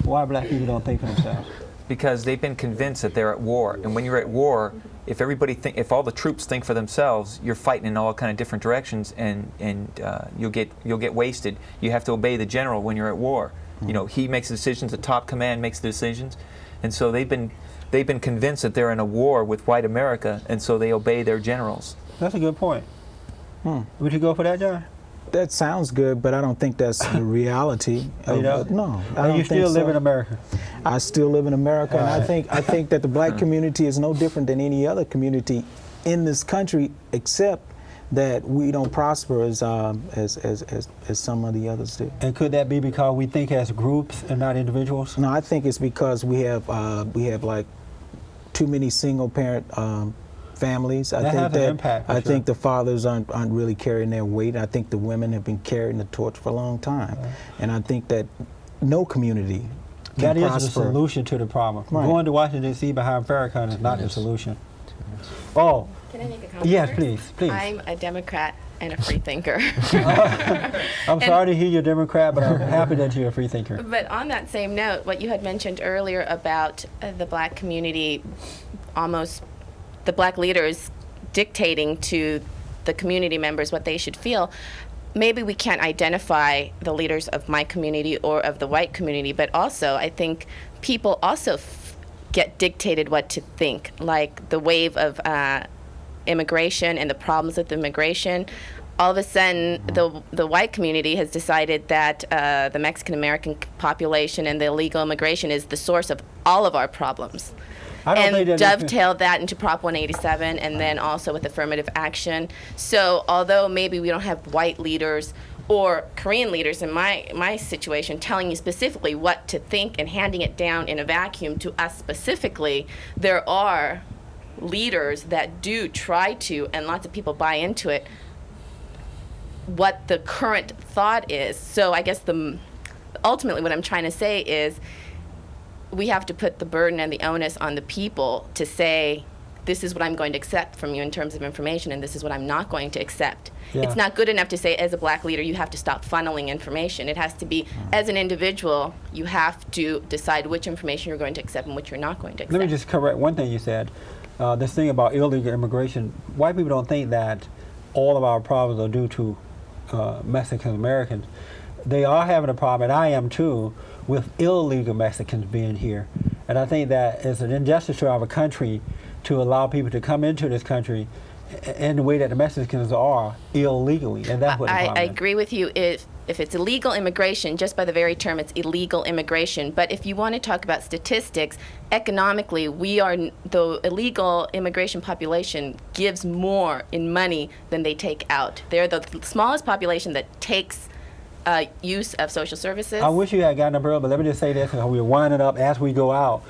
B: Why black people don't think for themselves?
J: because they've been convinced that they're at war. And when you're at war, if all the troops think for themselves, you're fighting in all kind of different directions, and you'll get wasted. You have to obey the general when you're at war. You know, he makes the decisions. The top command makes the decisions, and so they've been convinced that they're in a war with white America, and so they obey their generals.
B: That's a good point. Would you go for that, John?
C: That sounds good, but I don't think that's the reality. No, I don't
B: you still
C: think
B: live
C: so.
B: in America?
C: I still live in America, and I think that the black community is no different than any other community in this country, except that we don't prosper as some of the others do.
B: And could that be because we think as groups and not individuals?
C: No, I think it's because we have like too many single parent families.
B: That has an impact,
C: I
B: sure.
C: think the fathers aren't really carrying their weight. I think the women have been carrying the torch for a long time, and I think that no community can
B: that is
C: prosper.
B: the solution to the problem.
C: Right.
B: Going to Washington D.C. behind Farrakhan is not the solution. Oh,
L: can I make a comment?
B: Yes,
L: first?
B: please.
L: I'm a Democrat and a free thinker.
B: I'm sorry to hear you're a Democrat, but I'm happy that you're a free thinker.
L: But on that same note, what you had mentioned earlier about the black community, almost the black leaders dictating to the community members what they should feel, maybe we can't identify the leaders of my community or of the white community, but also I think people also get dictated what to think, like the wave of immigration and the problems with immigration. All of a sudden, the white community has decided that the Mexican-American population and the illegal immigration is the source of all of our problems. And dovetail that into Prop 187 and then also with affirmative action. So although maybe we don't have white leaders or Korean leaders in my situation telling you specifically what to think and handing it down in a vacuum to us specifically, there are leaders that do try to, and lots of people buy into it, what the current thought is. So I guess ultimately what I'm trying to say is we have to put the burden and the onus on the people to say, this is what I'm going to accept from you in terms of information, and this is what I'm not going to accept. Yeah. It's not good enough to say, as a black leader, you have to stop funneling information. It has to be, as an individual, you have to decide which information you're going to accept and which you're not going to accept.
B: Let me just correct one thing you said. This thing about illegal immigration, white people don't think that all of our problems are due to Mexican Americans. They are having a problem, and I am too, with illegal Mexicans being here. And I think that it's an injustice to our country to allow people to come into this country in the way that the Mexicans are illegally, and that's what the problem
L: I
B: is.
L: agree with you. If it's illegal immigration, just by the very term, it's illegal immigration. But if you want to talk about statistics, economically, the illegal immigration population gives more in money than they take out. They're the smallest population that takes use of social services.
B: I wish you had gotten up early, but let me just say this, because we're winding up as we go out.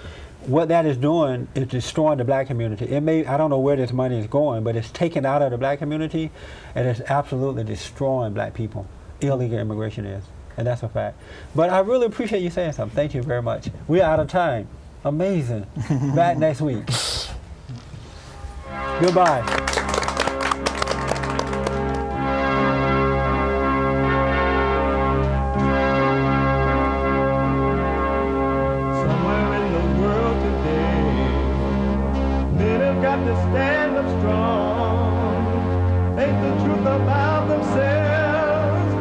B: What that is doing is destroying the black community. I don't know where this money is going, but it's taken out of the black community, and it's absolutely destroying black people. Illegal immigration is, and that's a fact. But I really appreciate you saying something. Thank you very much. We're out of time. Amazing. Back next week. Goodbye.
A: To stand up strong, think the truth about themselves,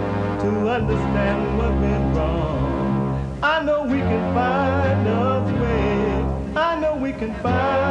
A: to understand what went wrong. I know we can find a way, I know we can find